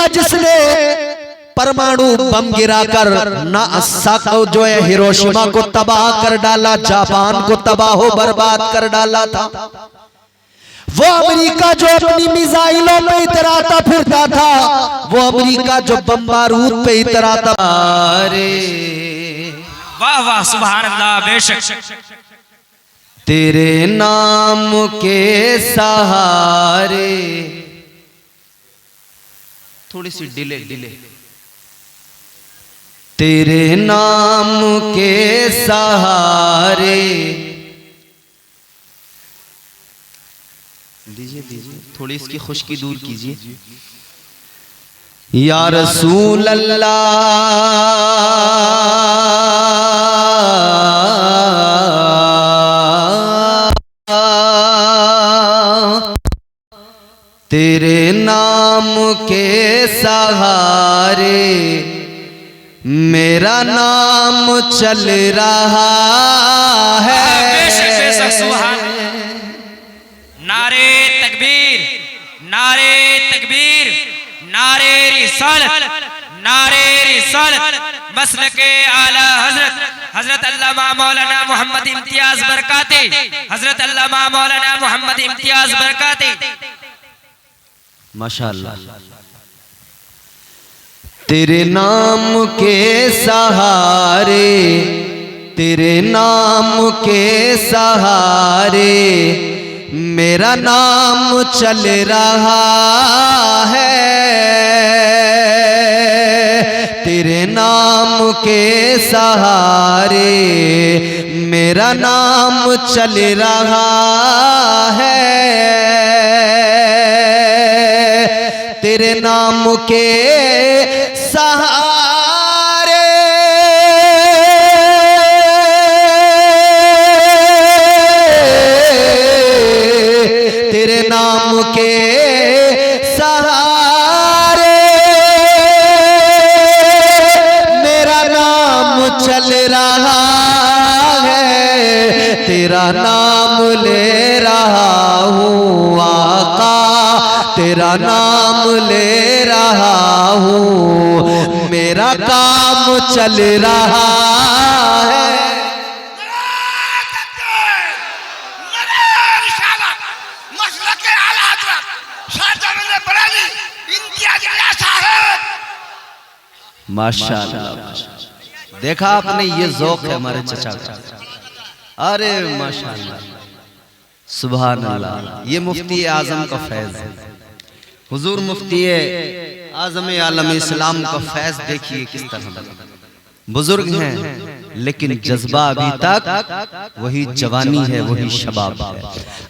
America जिसने परमाणु बम गिराकर नासाको जो है हिरोशिमा को तबाह कर डाला, जापान को तबाह बर्बाद कर डाला था, वो अमेरिका जो अपनी मिसाइलों पे इतराता फिरता था, वो अमेरिका जो बम बारूद पे इतराता। अरे वाह वाह सुभान अल्लाह, बेशक तेरे नाम के सहारे, थोड़ी सी डिले तेरे नाम के सहारे, दीजिए थोड़ी इसकी खुशकी दूर कीजिए। या रसूल अल्लाह तेरे नाम के सहारे मेरा नाम चल रहा है। नारे तकबीर, नारे तकबीर, नारे रिसालत, नारे रिसालत, मसलके आला हजरत हजरत अल्लामा मौलाना मोहम्मद इम्तियाज बरकाती, हजरत अल्लामा मौलाना मोहम्मद इम्तियाज बरकाती। माशाअल्लाह। तेरे नाम के सहारे, तेरे नाम के सहारे मेरा नाम चल रहा है, तेरे नाम के सहारे मेरा नाम चल रहा है, तेरे नाम के सहारे तेरे नाम के सहारे मेरा नाम चल रहा है, तेरा नाम ले रहा हूँ आका, तेरा नाम ले रहा हूँ, मेरा काम चल रहा है। माशाअल्लाह, देखा आपने, ये ज़ौक़ है हमारे चचा का। अरे माशाअल्लाह, सुभान अल्लाह, ये मुफ्ती आज़म का फैज़ है। हुजूर मुफ्ती आज़म आलम इस्लाम का फैज़ देखिए किस तरह। बुजुर्ग हैं लेकिन जज्बा अभी तक वही जवानी है, वही शबाब है।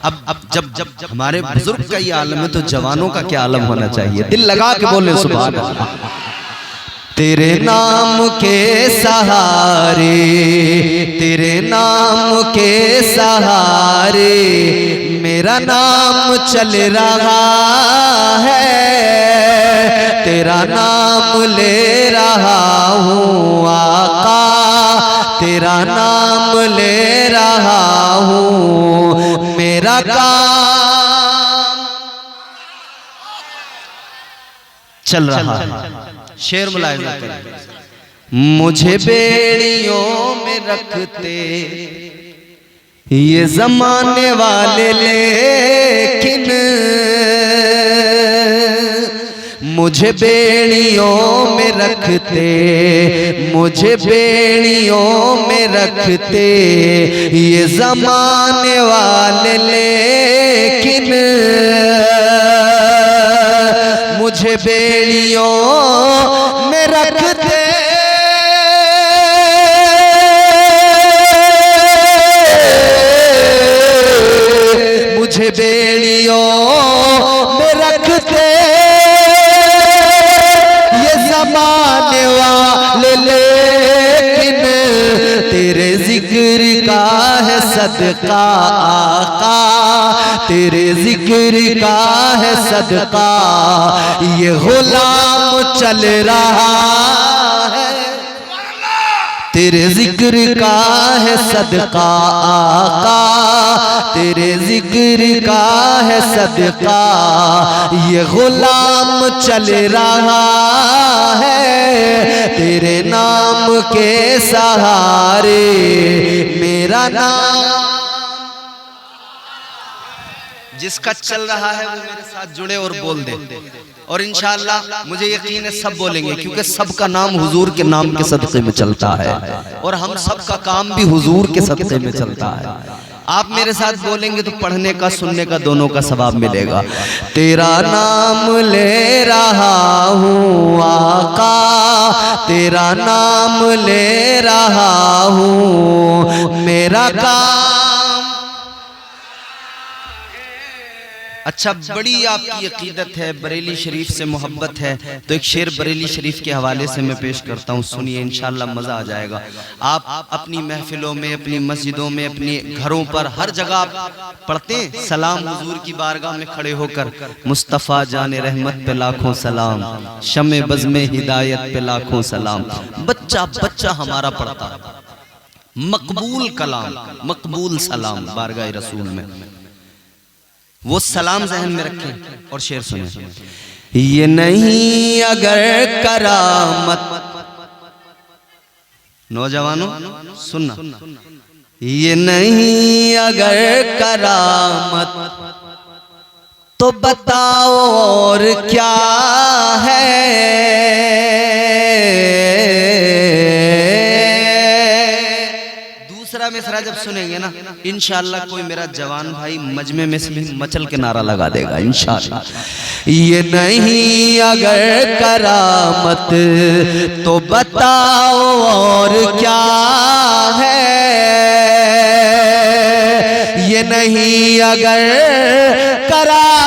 अब जब हमारे बुजुर्ग का ये आलम है तो जवानों का क्या आलम होना चाहिए। दिल लगा के बोले सुभान अल्लाह। तेरे नाम के सहारे, तेरे नाम के सहारे मेरा नाम चल रहा है, तेरा नाम ले रहा हूँ आका, तेरा नाम ले रहा हूँ, मेरा काम चल रहा है। शेर मुलाहिजा करें। मुझे बेड़ियों में रखते ये जमाने वाले, लेकिन मुझे बेड़ियों में रखते, मुझे बेड़ियों में रखते ये जमाने वाले, लेकिन मुझे बेड़ियों में रखते मुझे बेड़ियों में रखते ये ज़माने वाले, लेकिन तेरे जिक्र का है सदका आका, तेरे जिक्र का है सदका ये गुलाम चल रहा है। तेरे जिक्र का है सदका आका, तेरे जिक्र का है सदका, ये गुलाम चल रहा है तेरे नाम के सहारे। मेरा नाम जिसका चल रहा है वो मेरे साथ जुड़े और बोल दे, और इंशाअल्लाह मुझे यकीन है सब बोलेंगे, क्योंकि सबका नाम हुजूर के नाम के सदक़े में चलता है और हम सबका काम भी हुजूर के सदक़े में चलता है। आप मेरे साथ बोलेंगे तो पढ़ने का सुनने का दोनों का सवाब मिलेगा। तेरा नाम ले रहा हूँ आका, तेरा नाम ले रहा हूँ, मेरा काम। अच्छा, बड़ी आपकी अकीदत है, बरेली शरीफ से मोहब्बत है, तो एक शेर बरेली शरीफ के हवाले से मैं पेश करता हूँ, सुनिए, इंशाअल्लाह मज़ा आ जाएगा। आप अपनी महफिलों में, अपनी मस्जिदों में, अपने घरों पर, हर जगह आप पढ़ते हैं सलाम हुजूर की बारगाह में खड़े होकर, मुस्तफ़ा जाने रहमत पे लाखों सलाम, शमे बज़्मे हिदायत पे लाखों सलाम। बच्चा बच्चा हमारा पढ़ता है मकबूल कलाम, मकबूल सलाम बारगाह रसूल में। वो सलाम ज़हन में रखें और शेर सुने। ये नहीं अगर करामत, नौजवानों सुनना, ये नहीं अगर करामत तो बताओ और क्या है। दूसरा मिसरा जब सुनेंगे ना, इंशाअल्लाह कोई मेरा जवान भाई मजमे में से मचल के नारा लगा देगा इंशाअल्लाह। ये नहीं अगर करामत तो बताओ और क्या है, ये नहीं अगर करामत,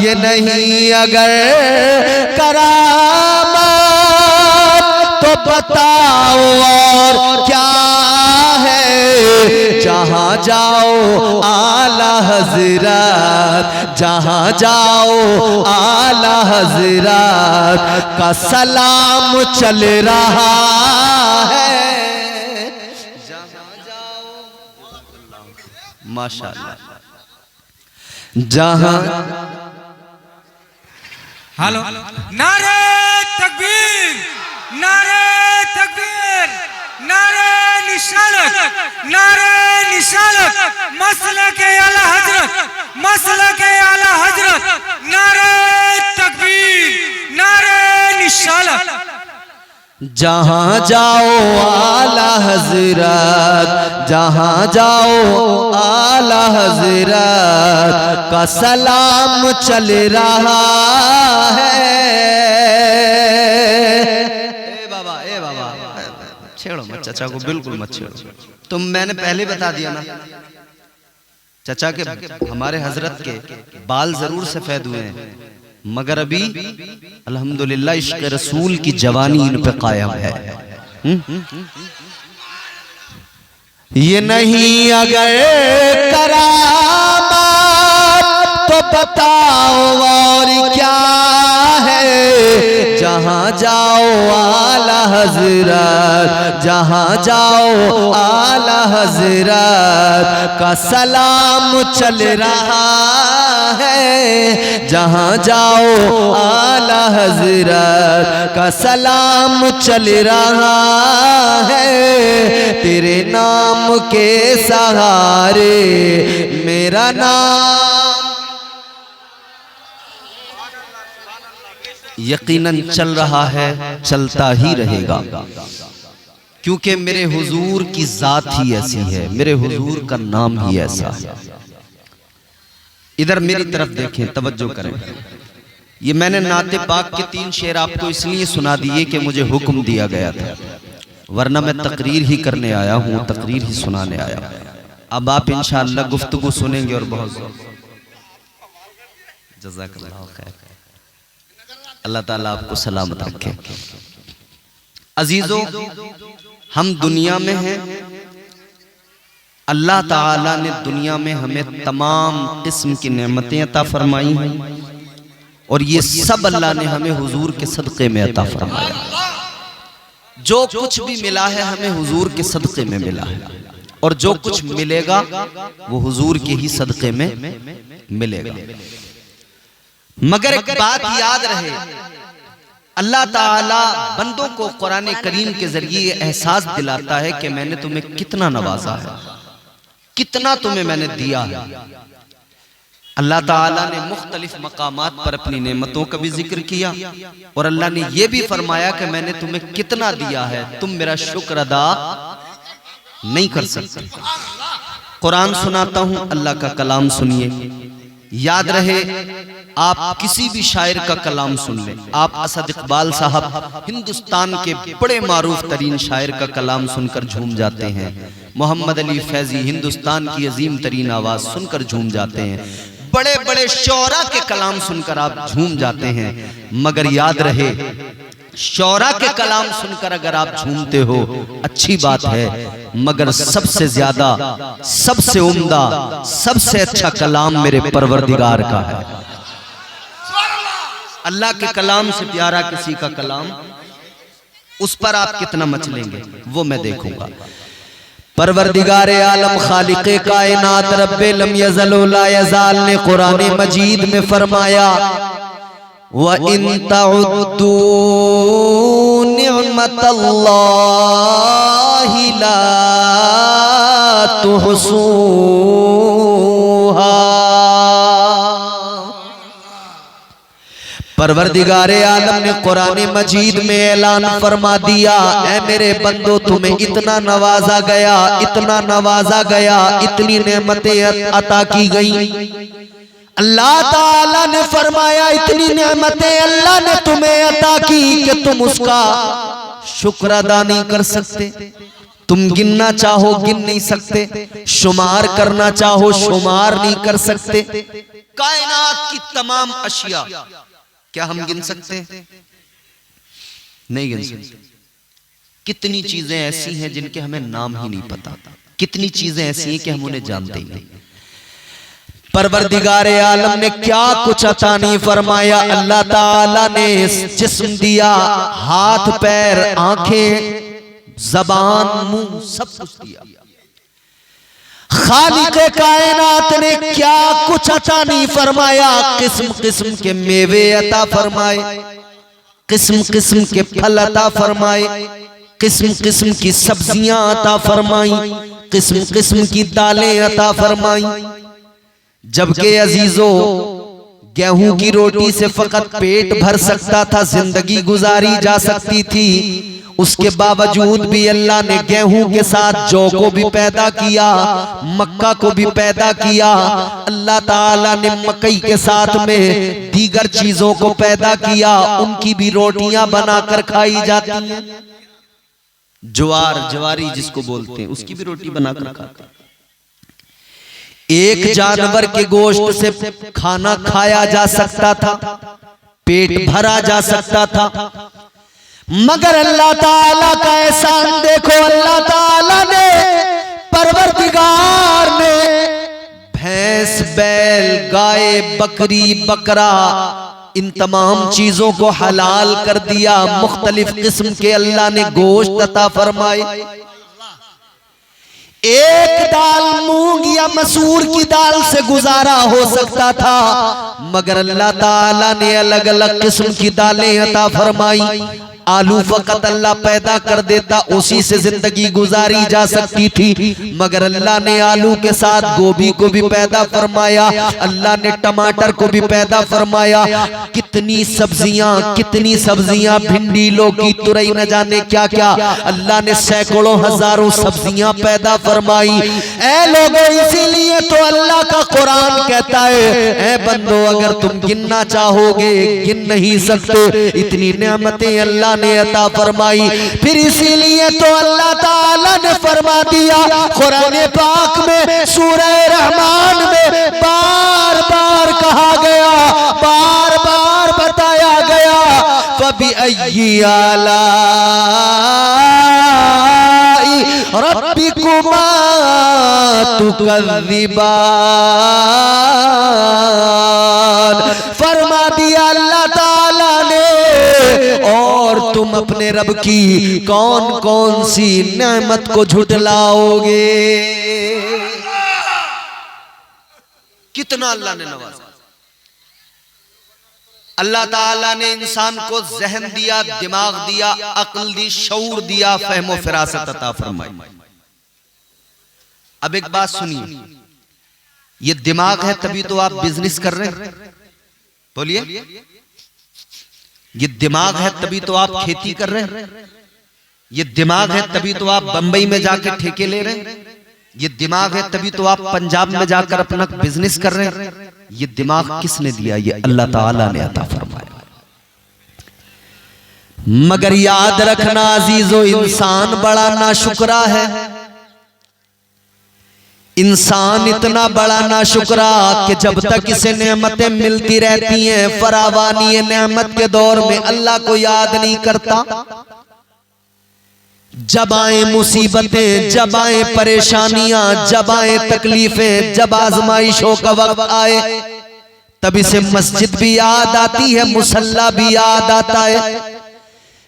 ये नहीं अगर करामत तो बताओ और क्या है। जहाँ जाओ आला हजरत, जहाँ जाओ आला हजरत का सलाम चल रहा है। जहाँ जाओ माशाअल्लाह, जहाँ हेलो, नारे तकबीर, नारे तकबीर, नारे निशानत, नारे निशानत, मसलके आला हजरत, मसलके आला हजरत, नारे तकबीर, नारे निशानत। जहाँ जाओ आला हजरत, जहाँ जाओ आला हजरत का सलाम चल रहा है। ए बाबा छेड़ो मत चाचा को, बिल्कुल मत छेड़ो। तुम मैंने पहले बता दिया ना, चाचा के हमारे हजरत के बाल जरूर सफेद हुए हैं, मगर अभी अल्हम्दुलिल्लाह इश्क़ रसूल की जवानी इन पे कायम है। ये नहीं अगर करामत तो बताओ और क्या है। जहाँ जाओ आला हजरत, जहाँ जाओ आला हजरत का सलाम चल रहा है। जहाँ जाओ आला हजरत का सलाम चल रहा है। तेरे नाम के सहारे मेरा नाम यकीनन चल रहा है, चलता ही रहेगा, क्योंकि मेरे हुजूर की जात ही ऐसी है, मेरे हुजूर का नाम ही ऐसा है। इधर मेरी तरफ देखें, तवज्जो करें। ये मैंने नाते पाक के 3 शेर आपको इसलिए सुना दिए कि मुझे हुक्म दिया गया था, वरना मैं तकरीर ही करने आया हूँ, तकरीर ही सुनाने आया। अब आप इंशाअल्लाह गुफ्तगू सुनेंगे और बहुत जज़ाकल्लाह खैर। अल्लाह ताला आपको सलामत रखे। अजीजों, हम दुनिया में हैं, अल्लाह ताला ने दुनिया में हमें तमाम किस्म की नेमतें अता फरमाई हैं और ये सब अल्लाह ने हमें हुजूर के सदक़े में अता फरमाया। जो कुछ भी मिला है हमें हुजूर के सदक़े में मिला है और जो कुछ मिलेगा वो हुजूर के ही सदक़े में मिलेगा। मगर एक बात याद रहे, अल्लाह ताला बंदों को कुरान करीम के जरिए एहसास दिलाता है कि मैंने तुम्हें कितना नवाजा है, कितना तुम्हें मैंने दिया है। अल्लाह ताला ने मुख्तलिफ मकामात पर अपनी नेमतों का भी जिक्र किया और अल्लाह ने यह भी फरमाया कि मैंने तुम्हें कितना दिया है, तुम मेरा शुक्र अदा नहीं कर सकते। कुरान सुनाता हूं, अल्लाह का कलाम सुनिए। याद रहे, आप किसी भी शायर का कलाम सुन लें, आप असद इकबाल साहब हिंदुस्तान के बड़े मारूफ तरीन शायर का कलाम सुनकर झूम जाते हैं। मोहम्मद अली फैजी हिंदुस्तान की अजीम तरीन आवाज सुनकर झूम जाते हैं। बड़े बड़े शौरा के कलाम सुनकर आप झूम जाते हैं। मगर याद रहे, शौरा के कलाम सुनकर अगर आप झूमते हो अच्छी बात है, मगर सबसे ज्यादा, सबसे उम्दा, सबसे अच्छा कलाम मेरे परवरदिगार का है। अल्लाह के कलाम से प्यारा किसी का कलाम, उस पर आप कितना मचलेंगे वो मैं देखूंगा। परवरदिगार आलम खालिक़े कायनात रब्बे लम यज़ल व ला यज़ाल ने कुरान मजीद में फरमाया, व इन तउद्दू निअमतल्लाहि ला तुहसूहा। परवरदिगार आलम ने कुरान मजीद में ऐलान फरमा दिया, ऐ मेरे बंदो तुम्हें इतना नवाजा गया, इतना नवाजा गया, इतनी नेमतें अता की गई। अल्लाह ताला ने फरमाया इतनी नेमतें अल्लाह ने तुम्हें अता की कि तुम उसका शुक्र अदा नहीं कर सकते। तुम गिनना चाहो गिन नहीं सकते, शुमार करना चाहो शुमार नहीं कर सकते। कायनात की तमाम अशिया क्या हम गिन सकते हैं? नहीं गिन सकते। कितनी चीजें ऐसी हैं जिनके हमें नाम ही नहीं पता, कितनी चीजें ऐसी हैं कि हम उन्हें जानते ही नहीं। परवरदिगार आलम ने क्या कुछ अता नहीं फरमाया। अल्लाह ताला ने जिस्म दिया, हाथ पैर आंखें जबान मुंह सब कुछ दिया। खालिक़े कायनात ने क्या कुछ अता नहीं फरमाया। किस्म किस्म के मेवे अता फरमाए, किस्म किस्म के फल अता फरमाए, किस्म किस्म की सब्जियां अता फरमाई, किस्म किस्म की दालें अता फरमाई। जबकि अजीजों, गेहूं की रोटी से फकत पेट भर सकता था, जिंदगी गुजारी जा सकती थी। उसके बावजूद भी अल्लाह ने गेहूं के साथ जौ को भी पैदा किया, मक्का को भी पैदा किया। अल्लाह ताला ने मकई के साथ में दीगर चीजों को पैदा किया, उनकी भी रोटियां बनाकर खाई जाती हैं। ज्वार, ज्वारी जिसको बोलते हैं, उसकी भी रोटी बनाकर खाते हैं। एक जानवर के गोश्त से खाना खाया जा सकता था, पेट भरा जा सकता था। मगर अल्लाह ताला का एहसान देखो, अल्लाह ताला ने, परवरदिगार ने भैंस, बैल, गाय, बकरी, बकरा, इन तमाम चीजों को हलाल कर दिया। मुख्तलिफ किस्म के अल्लाह ने गोश्त अता फरमाए। एक दाल मूंग या मसूर की दाल से गुजारा हो सकता था, मगर अल्लाह ताला ने अलग अलग किस्म की दालें अता फरमाई। आलू फकत अल्लाह पैदा कर देता, उसी से जिंदगी गुजारी जा सकती थी, मगर अल्लाह ने आलू के साथ गोभी को भी पैदा फरमाया, अल्लाह ने टमाटर को भी पैदा फरमाया। कितनी सब्जियां, भिंडी, लौकी, तुरई, न जाने क्या क्या, अल्लाह ने सैकड़ों हजारों सब्जियां पैदा फरमाई। ऐ लोगों, इसीलिए तो अल्लाह का कुरान कहता है, ऐ बंदो अगर तुम गिनना चाहोगे गिन नहीं सकते, इतनी नेमतें अल्लाह ने अता फरमाई। फिर इसीलिए तो अल्लाह ताला ने फरमा दिया कुरान पाक में, सूरह रहमान में बार बार कहा गया, बार बार बताया गया, फबी अय्यी आलाई रब्बिकुमा तुकज़्ज़िबान। फरमा दिया अल्लाह ताला ने, और तुम अपने रब की कौन कौन सी नेमत को झुठलाओगे। कितना अल्लाह ने नवाजा। अल्लाह ताला ने इंसान को ज़हन दिया, दिमाग दिया, अक्ल दी, शऊर दिया, फहमो फिरासत अता फरमाई। अब एक बात सुनिए, ये दिमाग है तभी तो आप बिजनेस कर रहे हैं, बोलिए। ये दिमाग है तभी तो आप खेती कर रहे हैं, ये दिमाग है तभी तो आप बंबई में जाकर ठेके ले रहे हैं, ये दिमाग है तभी तो आप पंजाब में जाकर अपना बिजनेस कर रहे हैं। ये दिमाग किसने दिया? ये अल्लाह ताला ने अता फरमाया। मगर याद रखना अजीजो, इंसान बड़ा नाशुक्रा है। इंसान इतना बड़ा नाशुक्रा कि जब तक इसे नेमतें मिलती रहती हैं, फरावानी नेमत के दौर में अल्लाह को याद नहीं करता। जब आए मुसीबतें, जब आए परेशानियां, जब आए तकलीफें, जब आजमाइशों का वक्त आए, तब इसे मस्जिद भी याद आती है, मुसल्ला भी याद आता है।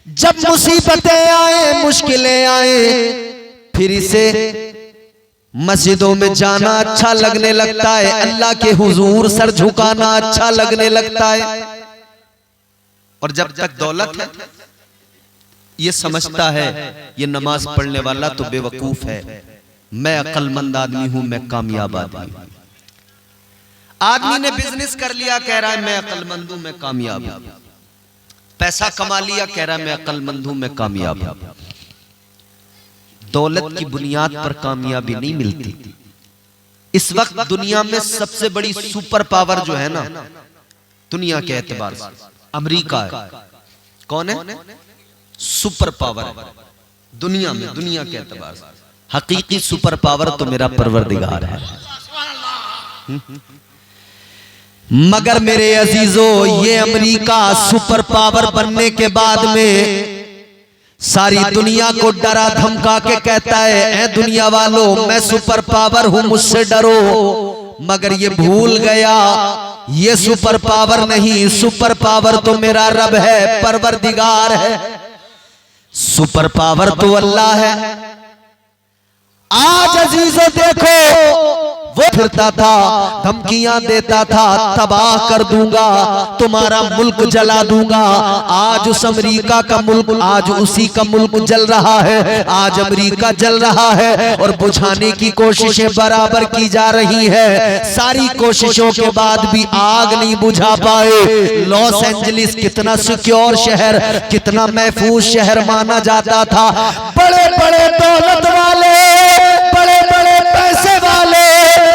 जब मुसीबतें आए, मुश्किलें आए, फिर इसे मस्जिदों में जाना अच्छा लगने लगता है, अल्लाह के हुजूर सर झुकाना अच्छा लगने लगता है। और जब तक दौलत है, ये समझता है ये नमाज पढ़ने वाला तो बेवकूफ है, मैं अक्लमंद आदमी हूं, मैं कामयाब आदमी हूं। आदमी ने बिजनेस कर लिया, कह रहा है मैं अक्लमंद हूं, मैं कामयाब हूं। पैसा कमा लिया, कह रहा है मैं अक्लमंद हूं, मैं कामयाब हूं। दौलत की बुनियाद पर कामयाबी नहीं मिलती। इस वक्त दुनिया में सबसे बड़ी सुपर पावर जो है ना, दुनिया के एतबार से अमेरिका है। कौन है? सुपर पावर दुनिया में, दुनिया के एतबार से हकीकी सुपर पावर तो मेरा परवरदिगार है। मगर मेरे अजीजों, ये अमेरिका सुपर पावर बनने के बाद में सारी दुनिया को डरा धमका के कहता है, ऐ दुनिया वालों, मैं सुपर पावर हूं, मुझसे डरो। मगर ये भूल गया, ये सुपर पावर नहीं, सुपर पावर तो मेरा रब है, परवरदिगार है। सुपर पावर तो अल्लाह है। आज अजीजों देखो, वो फिरता था, धमकियां देता था, तबाह कर दूंगा, तुम्हारा मुल्क जला दूंगा। आज उस अमेरिका का मुल्क, आज उसी का मुल्क जल रहा है। आज अमेरिका जल रहा है और बुझाने की कोशिशें बराबर की जा रही है। सारी कोशिशों के बाद भी आग नहीं बुझा पाए। लॉस एंजलिस कितना सिक्योर शहर, कितना महफूज शहर माना जाता था। बड़े बड़े दौलत वाले, बड़े बड़े पैसे वाले,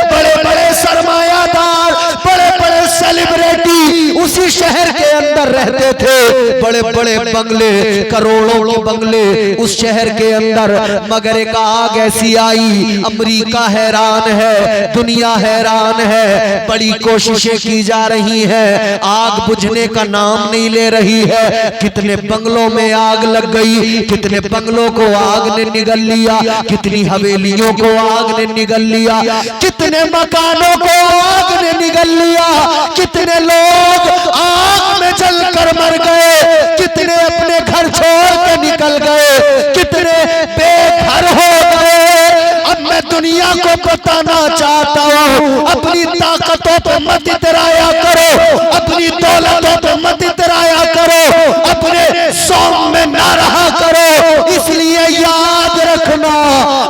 बड़े बड़े सरमायादार, बड़े बड़े सेलिब्रिटी उसी शहर के अंदर रहते थे। बड़े बड़े बंगले, करोड़ों के बंगले उस शहर के अंदर। मगर एक आग ऐसी आई, अमेरिका हैरान है, दुनिया हैरान है। बड़ी कोशिशें की जा रही हैं, आग बुझने का नाम नहीं ले रही है। कितने बंगलों में आग लग गई, कितने बंगलों को आग ने निगल लिया, कितनी हवेलियों को आग ने निगल लिया, कितने मकानों को आग ने निगल लिया, कितने लोग आग में जलकर मर गए, कितने अपने घर छोड़ के निकल गए, कितने बेघर हो गए। अब मैं दुनिया को बताना चाहता हूँ, अपनी ताकतों पे मत इतराया करो, अपनी दौलतों पे मत इतराया करो, अपने सौम में ना रहा करो। इसलिए याद रखना,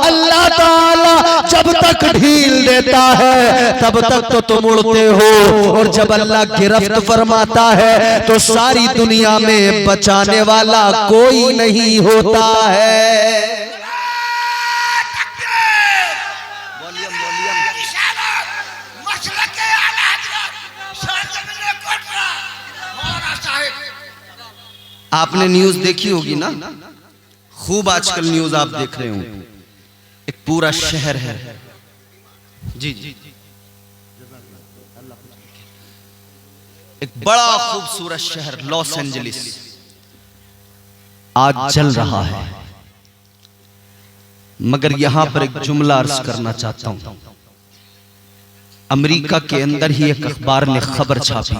अल्लाह ताला जब तक ढील देता है तब तक तो तुम उड़ते हो, और जब अल्लाह गिरफ्त फरमाता है तो सारी दुनिया में बचाने वाला कोई नहीं होता है। आपने न्यूज देखी होगी ना, खूब आजकल न्यूज आप देख रहे हो। एक पूरा शहर है, जी जी, एक बड़ा खूबसूरत शहर लॉस एंजलिस आज जल रहा है। मगर यहां पर एक जुमला अर्ज करना चाहता हूं। अमेरिका के अंदर ही एक अखबार ने खबर छापी,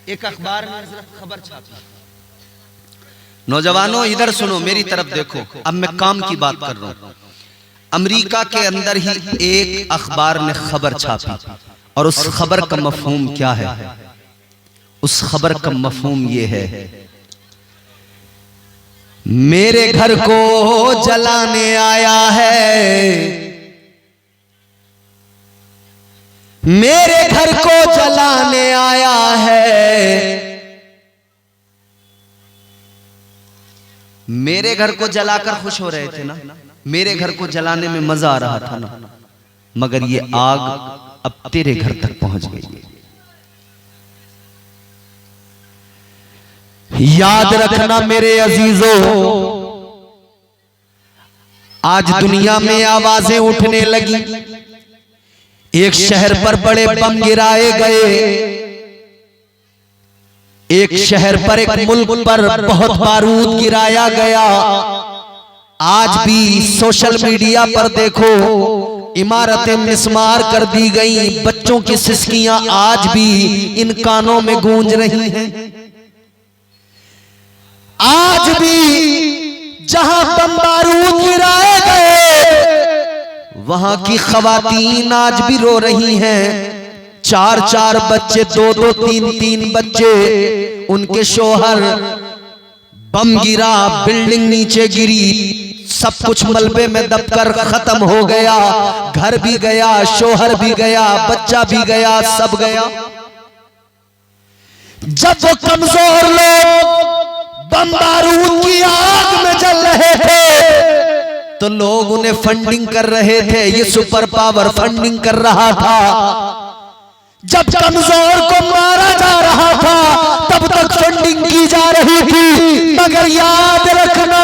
एक अखबार ने खबर छापी। नौजवानों इधर सुनो, मेरी तरफ देखो, अब मैं काम की बात कर रहा हूं। अमेरिका के अंदर ही एक अखबार ने खबर छापी और उस खबर का मफहूम क्या है? उस खबर का मफहूम ये है, मेरे घर को जलाने आया है, मेरे घर को जलाने आया है। मेरे घर को जलाकर खुश हो रहे थे ना, मेरे घर को जलाने में मजा आ रहा था ना, मगर ये आग अब तेरे घर तक पहुंच गई। याद रखना मेरे अजीजों, आज दुनिया में आवाजें उठने लगी। एक शहर पर बड़े बम गिराए गए, एक शहर पर, एक मुल्क पर बहुत बारूद गिराया गया। आज भी सोशल मीडिया पर देखो, इमारतें मिस्मार कर दी गई। बच्चों की सिसकियां आज भी इन कानों में गूंज रही हैं। आज भी जहां बम बारूद गिराए गए, वहां की खवातीन आज भी रो रही हैं। 4-4 बच्चे, 2-2, 3-3 बच्चे, उनके शोहर, बम गिरा, बिल्डिंग नीचे गिरी, सब कुछ मलबे में दबकर खत्म हो गया। घर भी गया, शोहर भी गया, बच्चा भी गया, सब गया। जब वो कमजोर लोग बम बारूद की आग में जल रहे थे तो लोग उन्हें फंडिंग कर रहे थे। ये सुपर पावर फंडिंग कर रहा था। जब कमजोर को मारा जा रहा था तब तक फंडिंग की जा रही थी। मगर याद रखना,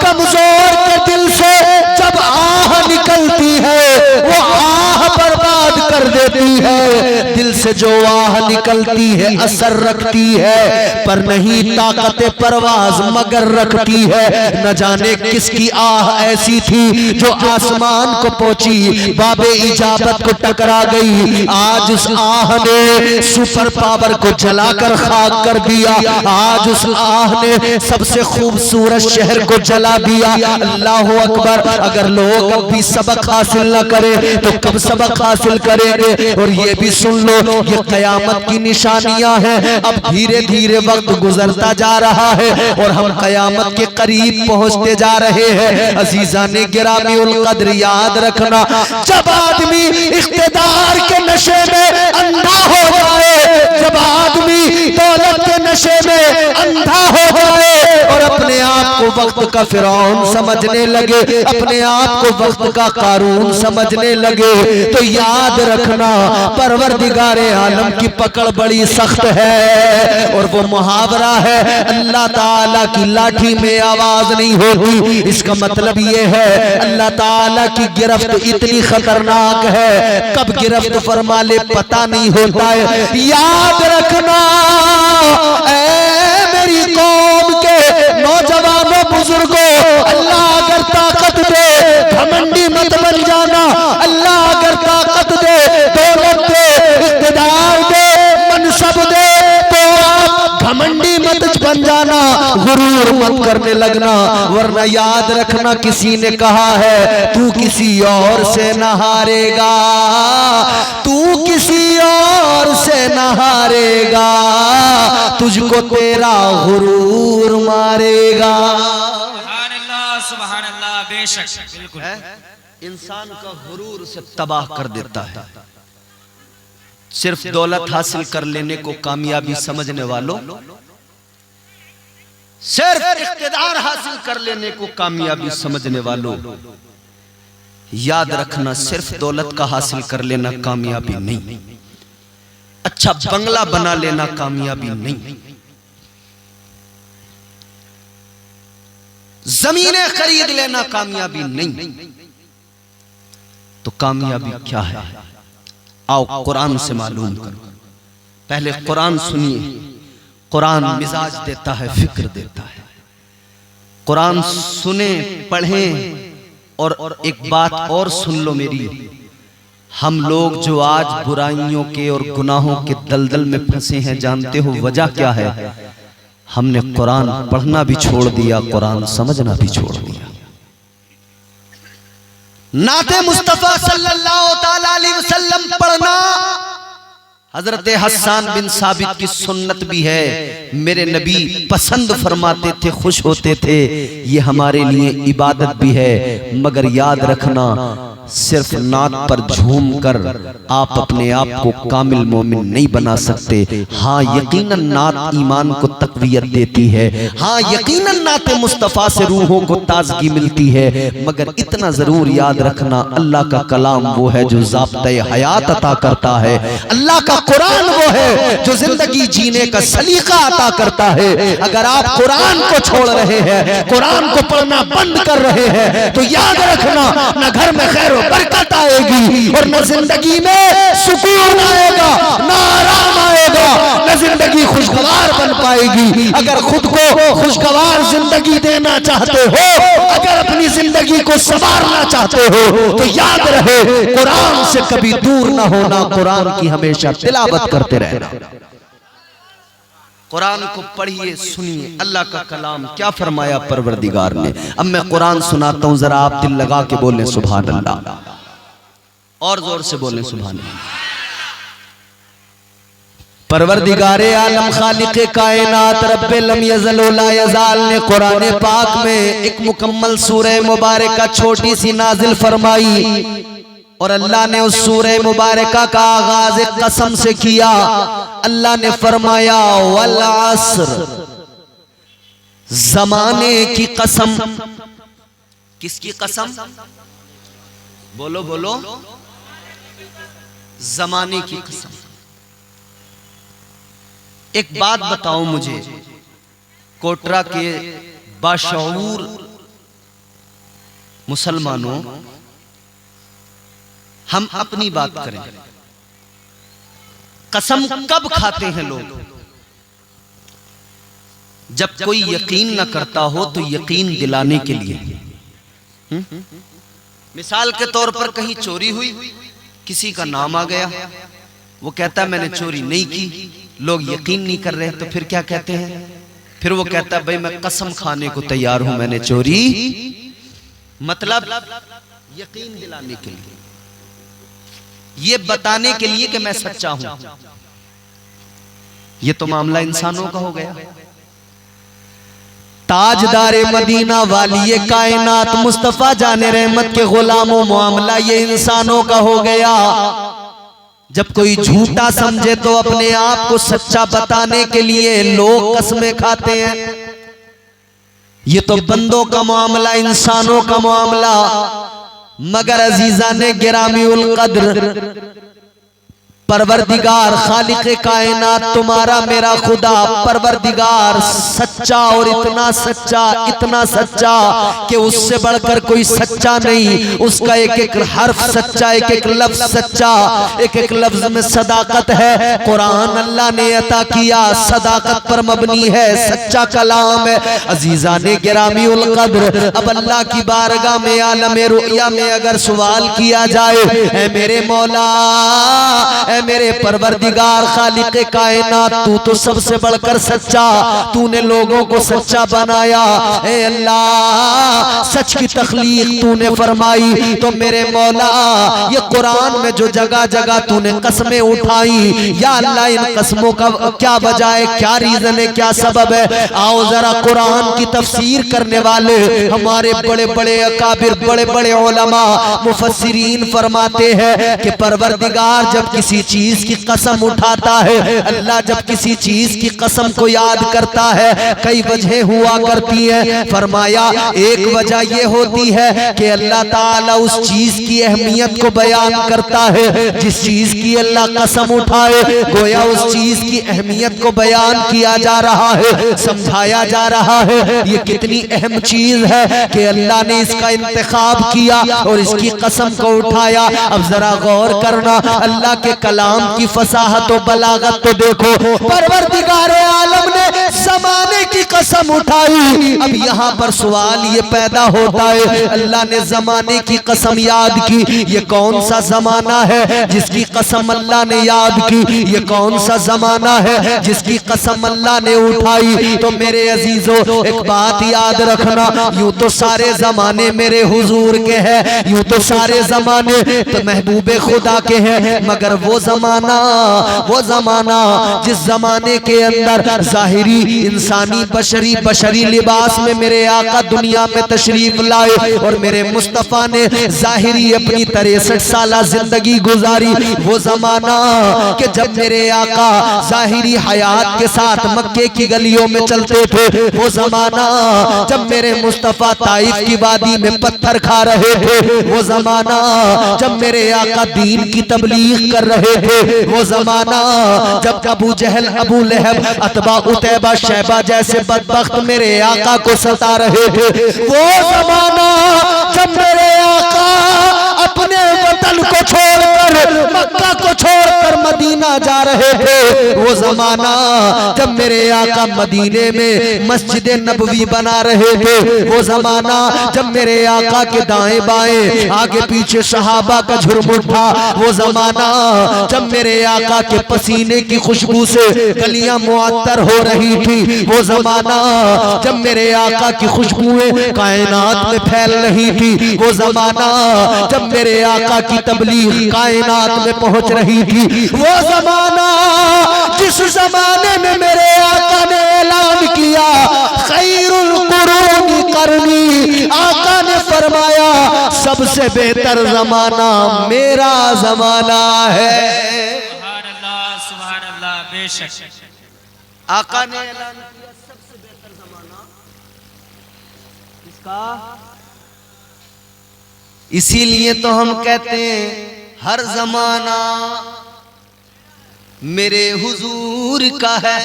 कमजोर के दिल से जब आह निकलती है वो आह बर्बाद कर देती है। दिल से जो आह निकलती है असर रखती है, पर नहीं ताकत परवाज मगर रखती है। न जाने किसकी आह ऐसी थी जो आसमान को पहुंची, बाबे इजाबत को टकरा गई। आज उस आह ने सुपर पावर को जलाकर खाक कर दिया। आज उस आह ने सबसे खूबसूरत शहर को जला दिया। अल्लाह अकबर। अगर लोग अब भी सबक हासिल न करें तो कब सबक हासिल करेंगे? और ये भी सुन लो, ये कयामत की निशानियां हैं। अब धीरे धीरे वक्त गुजरता जा रहा है और हम कयामत के करीब पहुंचते जा रहे हैं। अजीजा ने गिरामी उल कद्र, याद रखना, जब आदमी इख्तिदार के नशे में अंधा हो जाए, जब आदमी दौलत के नशे में अंधा हो जाए और अपने आप को वक्त का फिरौन समझने लगे, अपने आप को वक्त का कारून समझने लगे, तो याद रखना परवरदिगारे आलम की पकड़ बड़ी सख्त है। और वो मुहावरा है, अल्लाह ताला की लाठी में आवाज नहीं होती। इसका मतलब ये है अल्लाह ताला की गिरफ्त इतनी खतरनाक है, कब गिरफ्त फरमा ले पता नहीं होता है। याद रखना ऐ मेरी कौम के नौजवानों बुजुर्गों, अल्लाह अगर ताकत दे घमंडी मत बन जाना। अल्लाह अगर ताकत दे, दौलत दे, इख्तिदार दे, मनसब दे, तो आप घमंडी मत बन जाना, गुरूर मत करने लगना। वरना याद रखना, किसी ने कहा है तू किसी और से न हारेगा, तू किसी और से न हारेगा, तुझको तेरा गुरूर मारेगा। सुभान अल्लाह, बेशक, बिल्कुल। इंसान का गुरूर से तबाह कर देता है। सिर्फ दौलत हासिल कर लेने को कामयाबी समझने वालों, सिर्फ इख्तिदार हासिल कर लेने को कामयाबी समझने वालों, याद रखना, सिर्फ दौलत का हासिल कर लेना कामयाबी नहीं। अच्छा बंगला बना लेना कामयाबी नहीं। जमीनें खरीद लेना कामयाबी नहीं। तो कामयाबी क्या है? आओ कुरान से मालूम करो। पहले कुरान सुनिए। कुरान मिजाज देता है, फिक्र देता है। कुरान सुने, पढ़ें। और एक बात और सुन लो मेरी, हम लोग जो आज बुराइयों के और गुनाहों के दलदल में फंसे हैं, जानते हो वजह क्या है? हमने कुरान पढ़ना भी छोड़ दिया, कुरान समझना भी छोड़ दिया। नाते मुस्तफा सल्लल्लाहु ताला अलैहि वसल्लम पढ़ना हजरत हसन बिन साबित की सुन्नत भी है। मेरे नबी पसंद फरमाते थे, खुश होते थे। ये हमारे लिए इबादत भी है। मगर याद रखना, सिर्फ नात पर झूम कर आप अपने आप को कामिल मोमिन नहीं बना सकते। हाँ यकीनन नात ईमान को तक़वियत देती है। हाँ यकीनन नात मुस्तफ़ा से रूहों को ताजगी मिलती है। मगर इतना जरूर याद रखना, अल्लाह का कलाम वो है जो ज़ाब्ते हयात अता करता है। अल्लाह का कुरान वो है जो जिंदगी जीने का सलीका अता करता है। अगर आप कुरान को छोड़ रहे हैं, कुरान को पढ़ना बंद कर रहे हैं, तो याद रखना, न घर में खैर बरकत आएगी और न जिंदगी में सुकून आएगा, न आराम आएगा, न जिंदगी खुशगवार बन पाएगी। अगर खुद को खुशगवार जिंदगी देना चाहते हो, अगर अपनी जिंदगी को संवारना चाहते हो, तो याद रहे कुरान से कभी दूर ना होना, कुरान की हमेशा तिलावत करते रहना। कुरान को पढ़िए, सुनिए। अल्लाह का कलाम क्या फरमाया परवरदिगार ने। अब मैं कुरान सुनाता हूं, जरा आप दिल लगा के बोलें सुभान अल्लाह, और जोर से बोलें सुभान अल्लाह। परवरदिगारे आलम खालिक़े कायनात रब्बे लम यज़ल व ला यज़ाल ने कुरान पाक में एक मुकम्मल सूरह मुबारका छोटी सी नाजिल फरमाई। और अल्लाह ने उस सूरह मुबारका का आगाज एक कसम से किया। अल्लाह ने फरमाया वल अस्र, जमाने की कसम। किसकी कसम? बोलो बोलो। जमाने की कसम। एक बात बताओ मुझे, कोटरा के बाशऊर मुसलमानों, हम अपनी बात करें, कसम कब खाते हैं लोग? जब कोई यकीन न करता हो तो यकीन दिलाने के लिए। मिसाल के तौर पर कहीं चोरी हुई, किसी का नाम आ गया, वो कहता है मैंने चोरी नहीं की, लोग यकीन नहीं कर रहे, तो फिर क्या कहते हैं? फिर वो कहता है भाई मैं कसम खाने को तैयार हूं मैंने चोरी, मतलब यकीन दिलाने के लिए, ये बताने के लिए कि मैं सच्चा हूं। ये तो मामला इंसानों का हो गया। ताजदारे मदीना वाली कायनात मुस्तफा जाने रहमत के गुलामों, मामला ये इंसानों का हो गया। जब कोई झूठा समझे तो अपने आप को सच्चा बताने के लिए लोग कसमें खाते हैं। ये तो बंदों का मामला, इंसानों का मामला। मगर अजीजा ने गिरामी उल कद्र परवरदिगार खालिक़े कायनात तुम्हारा मेरा खुदा परवरदिगार सच्चा, और इतना सच्चा कि उससे बढ़कर कोई सच्चा नहीं। उसका एक एक हर्फ सच्चा, एक एक लफ्ज सच्चा, एक एक लफ्ज में सदाकत है। कुरान अल्लाह ने अता किया, सदाकत पर मबनी है, सच्चा कलाम है। अजीजा ने गिरामी उल कद्र, अब अल्लाह की बारगाह में आलम रुया में अगर सवाल किया जाए, ऐ मेरे मौला, ऐ मेरे परवरदिगार खालिक़े कायनात, तू तो सबसे बढ़कर सच्चा, तूने लोगों को सच्चा बनाया। ऐ अल्लाह, सच की तख्लीक तूने फरमाई, तो मेरे मौला ये कुरान में जो जगह जगह तूने कसमें उठाई, या अल्लाह इन कसमों का क्या वजह है, क्या रीजन है, क्या सबब है? आओ जरा कुरान की तफसीर करने वाले हमारे बड़े बड़े अकाबिर, बड़े बड़े उलमा मुफस्सिरीन फरमाते हैं कि परवरदिगार जब किसी चीज की कसम उठाता है, अल्लाह जब किसी चीज की कसम को याद करता है, कई वजह हुआ करती है। फरमाया एक वजह ये होती है कि अल्लाह ताला उस चीज की अहमियत को बयान करता है, जिस चीज की अल्लाह कसम उठाए, गोया उस चीज की अहमियत को बयान किया जा रहा है, समझाया जा रहा है। ये कितनी अहम चीज है कि अल्लाह ने इसका इंतखाब किया और इसकी कसम को उठाया। अब जरा गौर करना, अल्लाह के कलाम की फसाहत और बलागत तो देखो। परवरदिगार आलम ने जमाने की कसम उठाई। अब यहाँ पर सवाल ये पैदा होता है, अल्लाह ने जमाने की कसम याद की, ये कौन सा जमाना है जिसकी कसम अल्लाह ने याद की? ये कौन सा जमाना है जिसकी कसम अल्लाह ने उठाई? तो मेरे अजीजों, एक बात याद रखना, यूं तो सारे जमाने मेरे हुजूर के हैं, यूं तो सारे जमाने तो महबूबे खुदा के हैं, मगर वो जमाना जिस जमाने के अंदर जाहिरी इंसानी बशरी लिबास में मेरे आका दुनिया में तशरीफ लाए और मेरे मुस्तफा ने जाहिरी अपनी 63 साल जिंदगी गुजारी, वो जमाना कि जब मेरे आका जाहिरी हयात के साथ मक्के की गलियों में चलते थे, वो जमाना जब मेरे मुस्तफा ताइफ की वादी में पत्थर खा रहे थे, वो जमाना जब मेरे आका दीन की तबलीग कर रहे थे, वो जमाना जब अबू जहल, अबू लहब, अतबा, उतैबा, शैबा जैसे बदबख्त मेरे आका को सता रहे थे, वो जमाना जब मेरे आका अपने वतन को छोड़कर, मक्का को छोड़कर मदीना जा रहे थे, वो जमाना जब मेरे आका मदीने में मस्जिद नबवी बना रहे थे, वो जमाना जब मेरे आका के दाएं बाएं आगे पीछे सहाबा का झुरमुट था, वो जमाना जब मेरे आका के पसीने की खुशबू से गलियां मुअत्तर हो रही थी, वो जमाना जब मेरे आका की खुशबुएं कायनात में फैल रही थी, वो जमाना जब मेरे आका की तबलीग कायनात में पहुंच रही थी, वो जमाना जिस जमाने में मेरे आका ने ऐलान किया खैरुल कुरूनी करनी, आका ने फरमाया सबसे बेहतर जमाना मेरा जमाना है। सुभान अल्लाह, बेशक आका ने ऐलान किया सबसे बेहतर जमाना इसका। इसीलिए तो हम कहते हैं हर जमाना मेरे हुजूर का है,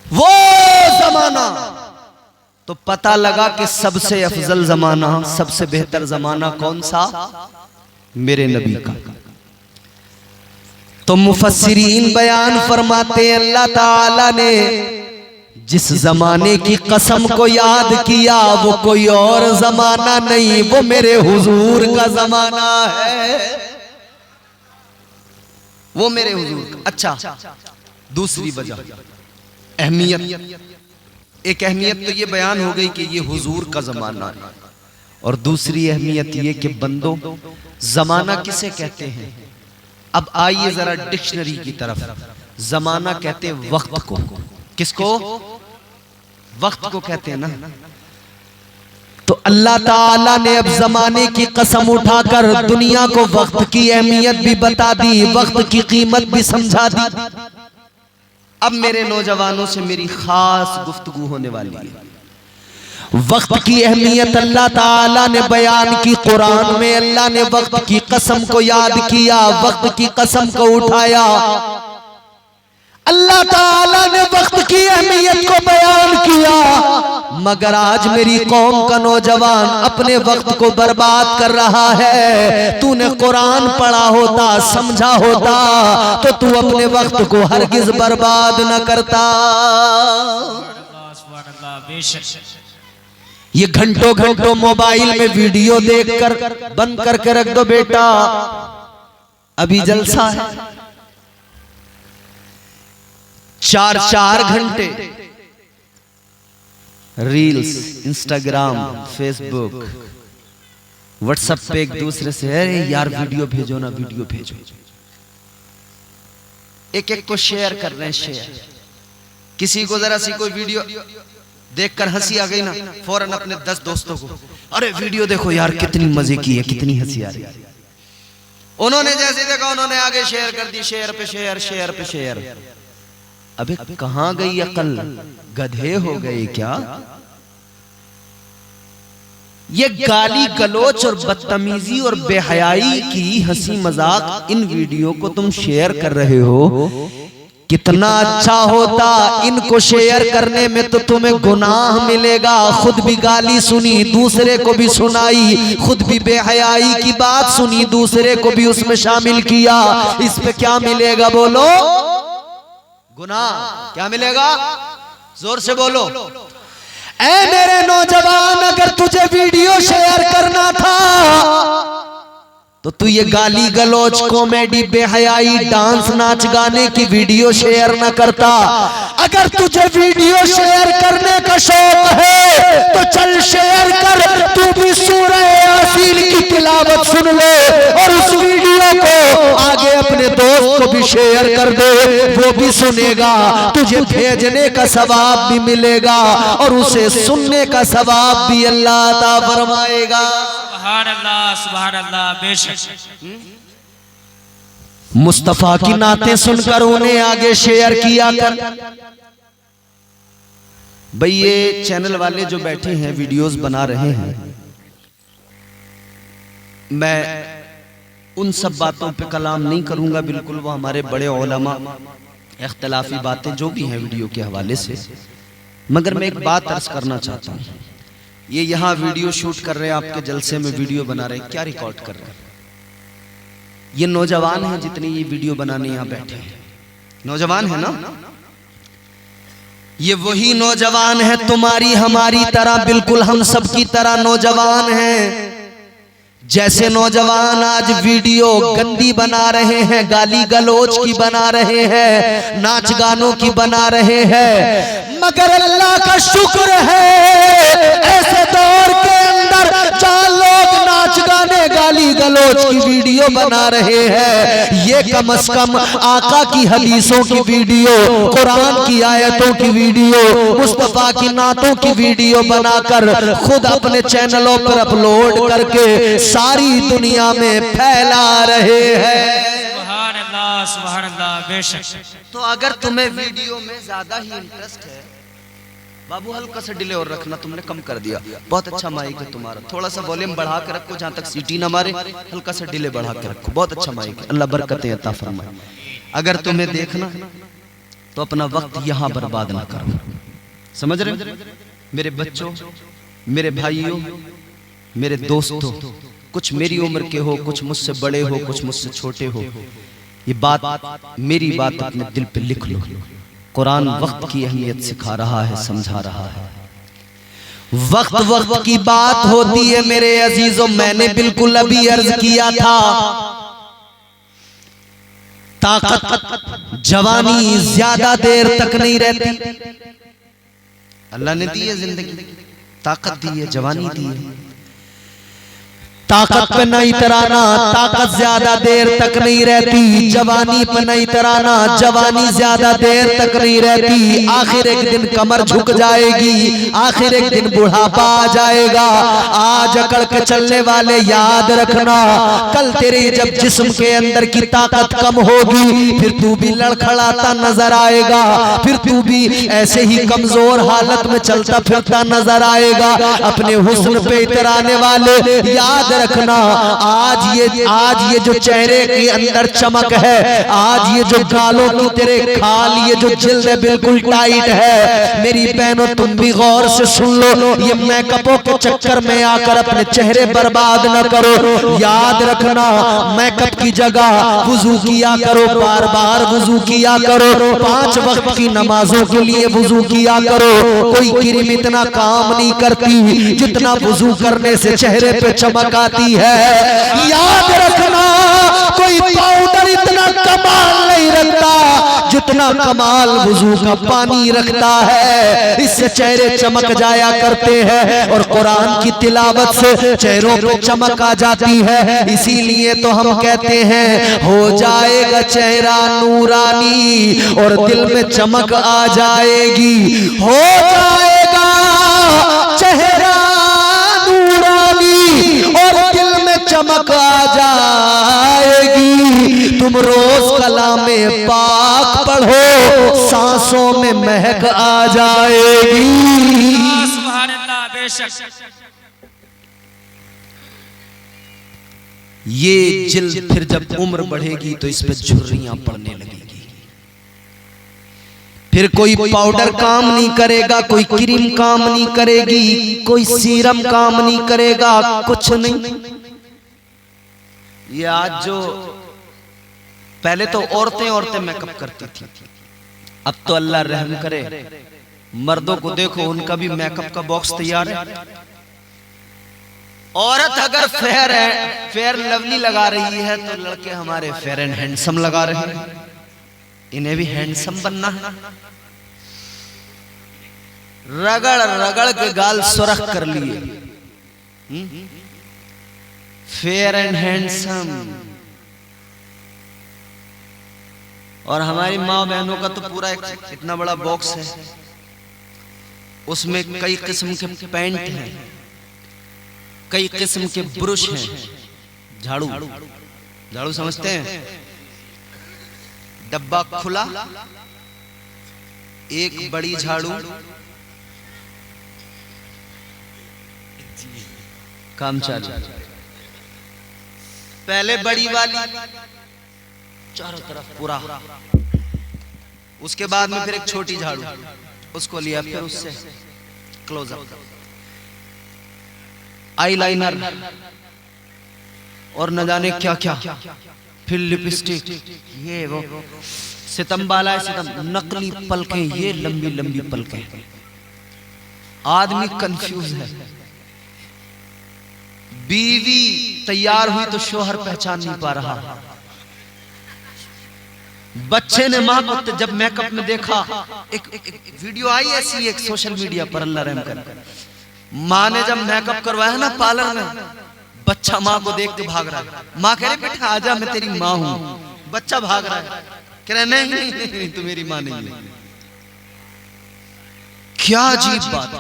वो जमाना तो पता लगा कि सबसे अफजल जमाना, सबसे बेहतर जमाना कौन सा? मेरे नबी का। तो मुफस्सिरीन बयान फरमाते हैं अल्लाह ताला ने जिस जमाने की कसम को याद किया वो कोई और जमाना नहीं, वो मेरे हुजूर का जमाना है, वो मेरे हुजूर का। अच्छा, दूसरी वजह अहमियत, एक अहमियत तो ये बयान हो गई कि ये हुजूर का जमाना है, और दूसरी अहमियत ये कि बंदों जमाना किसे कहते हैं? अब आइए जरा डिक्शनरी की तरफ। जमाना कहते हैं वक्त को। किसको? वक्त को कहते हैं ना। तो अल्लाह ताला ने अब जमाने की कसम उठाकर दुनिया को वक्त की अहमियत भी बता दी, वक्त की कीमत भी समझा दी। अब मेरे नौजवानों से मेरी खास गुफ्तगू होने वाली है। वक्त की अहमियत अल्लाह ताला ने बयान की कुरान में। अल्लाह ने वक्त की कसम को याद किया, वक्त की कसम को उठाया। अल्लाह ताला ने वक्त की अहमियत को बयान किया, मगर आज मेरी कौम का नौजवान अपने वक्त को बर्बाद कर रहा है। तूने कुरान पढ़ा होता, समझा होता, तो तू अपने वक्त को हरगिज बर्बाद न करता। ये घंटों घंटों मोबाइल में वीडियो देखकर बंद करके रख दो बेटा, अभी जलसा है। 4-4 घंटे रील्स, इंस्टाग्राम, फेसबुक, व्हाट्सएप पे एक दूसरे से अरे यार वीडियो भेजो ना, वीडियो भेजो, एक एक को शेयर कर रहे हैं। शेयर किसी को जरा सी कोई वीडियो देखकर हंसी आ गई ना, फौरन अपने 10 दोस्तों को अरे वीडियो देखो यार कितनी मजे की है, कितनी हंसी आ रही है। उन्होंने जैसे देखा उन्होंने आगे शेयर कर दी, शेयर पे शेयर, शेयर पे शेयर। अबे कहां गई अकल, गधे हो गए क्या? ये गाली गलोच और बदतमीजी और बेहयाई की हंसी मजाक इन वीडियो को तुम शेयर कर रहे हो। कितना अच्छा होता इनको शेयर करने में, तो तुम्हें गुनाह मिलेगा। खुद भी गाली सुनी, दूसरे को भी सुनाई, खुद भी बेहयाई की बात सुनी, दूसरे को भी उसमें शामिल किया। इस पे क्या मिलेगा बोलो? गुनाह। क्या मिलेगा? जोर से बोलो। ऐ मेरे नौजवान, अगर तुझे वीडियो शेयर करना था तो तू ये गाली गलौज, कॉमेडी, बेहयाई, डांस, नाच गाने की वीडियो शेयर न करता। अगर तुझे वीडियो शेयर करने का शौक है तो चल शेयर कर, तू भी सूरह यासीन की तिलावत सुन ले और उस वीडियो को आगे अपने दोस्त को भी शेयर कर दे, वो भी सुनेगा, तुझे भेजने का सवाब भी मिलेगा और उसे सुनने का सवाब भी अल्लाह अता फरमाएगा। सुभान अल्लाह, सुभान अल्लाह, बेशक। मुस्तफा की नातें सुनकर उन्हें आगे शेयर किया कर। भाई ये चैनल वाले जो बैठे हैं वीडियोस बना रहे हैं, मैं उन सब बातों पे कलाम नहीं करूंगा, बिल्कुल वो हमारे बड़े उलमा, इख्तिलाफी बातें जो भी हैं वीडियो के हवाले से। मगर मैं एक बात अर्ज करना चाहता हूँ, ये यहाँ वीडियो शूट कर रहे हैं, आपके जलसे में वीडियो बना रहे हैं, क्या रिकॉर्ड कर रहे हैं? ये नौजवान हैं जितने ये वीडियो बनाने यहाँ बैठे हैं, नौजवान है ना? ये वही नौजवान है तुम्हारी हमारी तरह, बिल्कुल हम सब की तरह नौजवान हैं। जैसे नौजवान आज वीडियो गंदी बना रहे हैं, गाली गलौज की बना रहे हैं, नाच गानों की बना रहे हैं, मगर अल्लाह का शुक्र है ऐसे दौर के अंदर जहां लोग नाच गाने, गाली गलौज की वीडियो बना रहे हैं, ये कम से कम आका की हदीसों की वीडियो, कुरान की आयतों की वीडियो, मुस्तफा की नातों की वीडियो बनाकर खुद अपने चैनलों पर अपलोड करके सारी दुनिया में फैला रहे हैं। सुभान अल्लाह, सुभान अल्लाह, बेशक। तो अगर तुम्हें वीडियो में ज्यादा ही इंटरेस्ट है, बाबू हल्का सा डिले और रखना, तुमने कम कर दिया, बहुत अच्छा माइक है तुम्हारा, थोड़ा सा वॉल्यूम बढ़ा के रखो जहां तक सीटी ना मारे, हल्का सा डिले बढ़ा के रखो, बहुत अच्छा माइक है, अल्लाह बरकतें अता फरमाए। अगर तुम्हें देखना तो अपना वक्त यहाँ बर्बाद ना करो, समझ रहे? मेरे बच्चों, मेरे भाइयों, मेरे दोस्तों, कुछ मेरी उम्र के हो, कुछ मुझसे बड़े हो, कुछ मुझसे छोटे हो, ये बात, मेरी बात अपने दिल पे लिख लो। कुरान वक्त की अहमियत सिखा रहा है, समझा रहा है। वक्त वक्त की बात होती है मेरे अजीजों, मैंने बिल्कुल अभी अर्ज किया था, ताकत जवानी ज्यादा देर तक नहीं रहती। अल्लाह ने दी है जिंदगी, ताकत दी है, जवानी दी है, ताकत पे नहीं तराना, ताकत ज्यादा देर तक नहीं रहती, जवानी पे नहीं तराना, जवानी ज्यादा देर तक नहीं रहती, आखिर एक दिन कमर झुक जाएगी, आखिर एक दिन बुढ़ापा आ जाएगा। आज अकड़ के चलने वाले याद रखना, कल तेरे जब जिस्म के अंदर की ताकत कम होगी, फिर तू भी लड़खड़ाता नजर आएगा, फिर तू भी ऐसे ही कमजोर हालत में चलता फिरता नजर आएगा। अपने हुस्न पे इतराने वाले याद रखना, आज ये जो चेहरे के अंदर चमक है, आज ये जो गालों की तेरे खाल, ये जो जिल्द है बिल्कुल टाइट है, मेरी बहनों तुम भी गौर से सुन लो, ये मेकअपों के चक्कर में आकर अपने चेहरे बर्बाद न करो। याद रखना, मेकअप की जगह वुजू किया करो, बार बार वुजू किया करो, 5 वक्त की नमाजों के लिए वुजू किया करो। कोई क्रीम इतना काम नहीं करती जितना वुजू करने से चेहरे पे चमक आती है। याद रखना, कोई पाउडर इतना कमाल नहीं रखता जितना कमाल वुजू का पानी रखता है, इससे चेहरे चमक जाया करते हैं और कुरान की तिलावत से चेहरों पे चमक आ जाती है। इसीलिए तो हम कहते हैं हो जाएगा चेहरा नूरानी और दिल में चमक आ जाएगी, हो जाएगा चेहरा नूरानी और दिल में चमक आ जाएगी। तुम रोज कलामे पाक पढ़ो, सांसों में महक आ जाएगी। सुभान अल्लाह, बेशक। ये जिल्द फिर जब उम्र बढ़ेगी तो इस पे झुर्रियां पड़ने लगेगी, फिर कोई पाउडर काम नहीं करेगा, कोई क्रीम काम नहीं करेगी, कोई सीरम काम नहीं करेगा, कुछ नहीं। ये आज जो, पहले तो औरतें मेकअप करती थी, अब तो अल्लाह रहम करे, मर्दों को देखो उनका भी मेकअप का बॉक्स तैयार है। औरत अगर फेयर लवली लगा रही है तो लड़के हमारे फेयर एंड हैंडसम लगा रहे हैं। इन्हें भी हैंडसम बनना है। रगड़ रगड़ के गाल सुरख कर लिए, फेयर एंड हैंडसम। और हमारी माँ बहनों का तो पूरा इतना बड़ा बॉक्स है, उसमें कई किस्म के पैंट हैं, कई किस्म के ब्रश हैं। झाड़ू, झाड़ू समझते हैं? डब्बा खुला, एक बड़ी झाड़ू, काम चालू। पहले बड़ी वाली चारों तरफ पूरा, उसके बाद में फिर एक छोटी झाड़ू, उसको लिया, फिर उससे क्लोजअप, आईलाइनर और न जाने क्या क्या, फिर लिपस्टिक, ये वो, सितम बाला है, सितम, नकली पलकें, ये लंबी लंबी पलकें। आदमी कंफ्यूज है। बीवी तैयार हुई तो शोहर पहचान नहीं पा रहा। बच्चे ने मां को जब मेकअप में देखा, एक वीडियो आई ऐसी एक सोशल मीडिया पर, अल्लाह रहम करे, माँ ने जब मेकअप करवाया ना पार्लर में, बच्चा माँ को देख के भाग रहा है। माँ कह रही बेटा आजा, मैं तेरी माँ हूं। बच्चा भाग रहा है, कह रहा नहीं नहीं, नहीं, नहीं तू मेरी माँ नहीं है। क्या अजीब बात।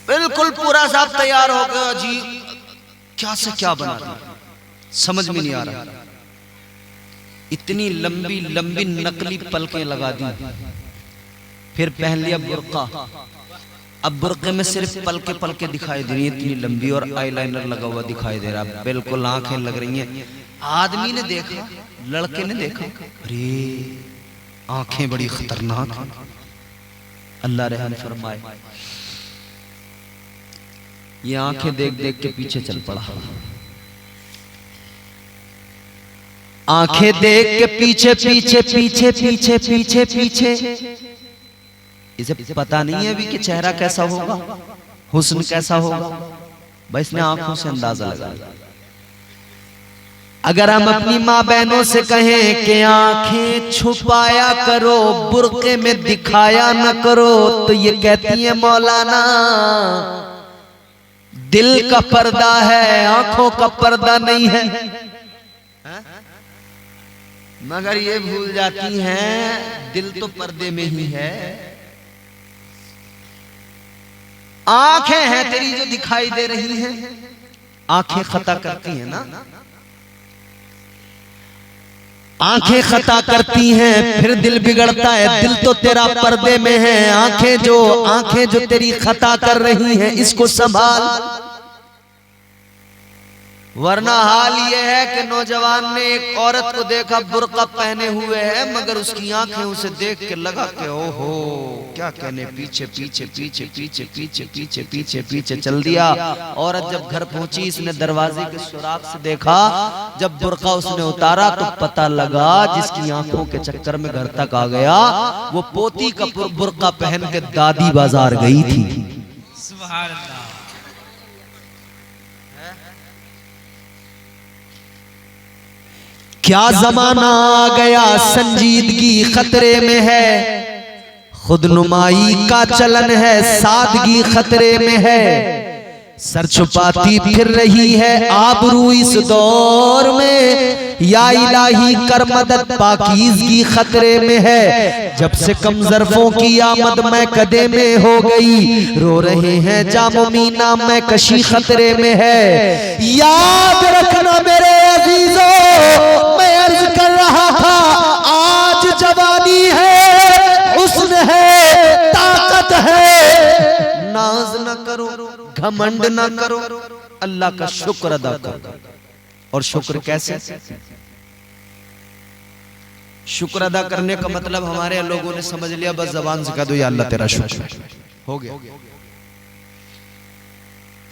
बिल्कुल पूरा साफ तैयार हो गया जी, क्या से क्या बना दिया, समझ में नहीं आ रहा। इतनी लंबी लंबी नकली पलकें लगा दी, फिर पहन लिया बुर्का। अब बुर्के में सिर्फ पलके पलके दिखाई दे रही है, इतनी लंबी, और आईलाइनर लगा हुआ दिखाई दे रहा, बिल्कुल आंखें लग रही हैं। आदमी ने देखा, लड़के ने देखा, अरे आंखें बड़ी खतरनाक हैं। अल्लाह रहम फरमाए। ये आंखें देख देख के पीछे चल पड़ा। आंखें देख के पीछे पीछे पीछे पीछे पीछे पीछे। इसे पता नहीं है अभी कि चेहरा कैसा होगा, हुस्न कैसा होगा, बस इसने आंखों से अंदाजा लगा। अगर हम अपनी माँ बहनों से कहें कि आंखें छुपाया करो, बुर्के में दिखाया न करो, तो ये कहती है मौलाना दिल का पर्दा है, आंखों का पर्दा नहीं है। मगर ये भूल जाती हैं दिल तो पर्दे में ही है। आंखें हैं तेरी जो दिखाई दे रही हैं, आंखें खता करती हैं ना, आंखें खता करती हैं, फिर दिल बिगड़ता है। दिल तो तेरा पर्दे में है, आंखें जो तेरी खता कर रही हैं, इसको संभाल। वरना हाल ये है कि नौजवान ने एक औरत को देखा बुर्का पहने हुए है, मगर उसकी आंखें उसे देख के लगा कि ओहो क्या कहने, पीछे पीछे पीछे पीछे पीछे पीछे पीछे पीछे चल दिया। औरत जब घर पहुंची, इसने दरवाजे के सुराख से देखा, जब बुर्का उसने उतारा तो पता लगा जिसकी आंखों के चक्कर में घर तक आ गया, वो पोती का बुर्का पहन के दादी बाजार गई थी। सुभान अल्लाह। क्या जमाना आ गया, संजीदगी खतरे में है, खुदनुमाई का चलन है, सादगी खतरे में है, सर छुपाती फिर रही है आबरू इस दौर में, या इलाही कर मदद पाकीज़गी खतरे में है। जब से कम ज़र्फ़ों की आमद मैं कदे में हो गई, रो रहे हैं जामो मीना मैं कशी खतरे में है। याद रखना मेरे अजीजों, मैं अर्ज कर रहा था, आज जवानी है, हुस्न है, ताकत है, नाज न करो, घमंड न करो, अल्लाह का शुक्र अदा करो। और शुक्र कैसे? शुक्र अदा करने का मतलब हमारे लोगों ने समझ लिया, बस जबान से कह दो या अल्लाह तेरा शुक्र, हो गया।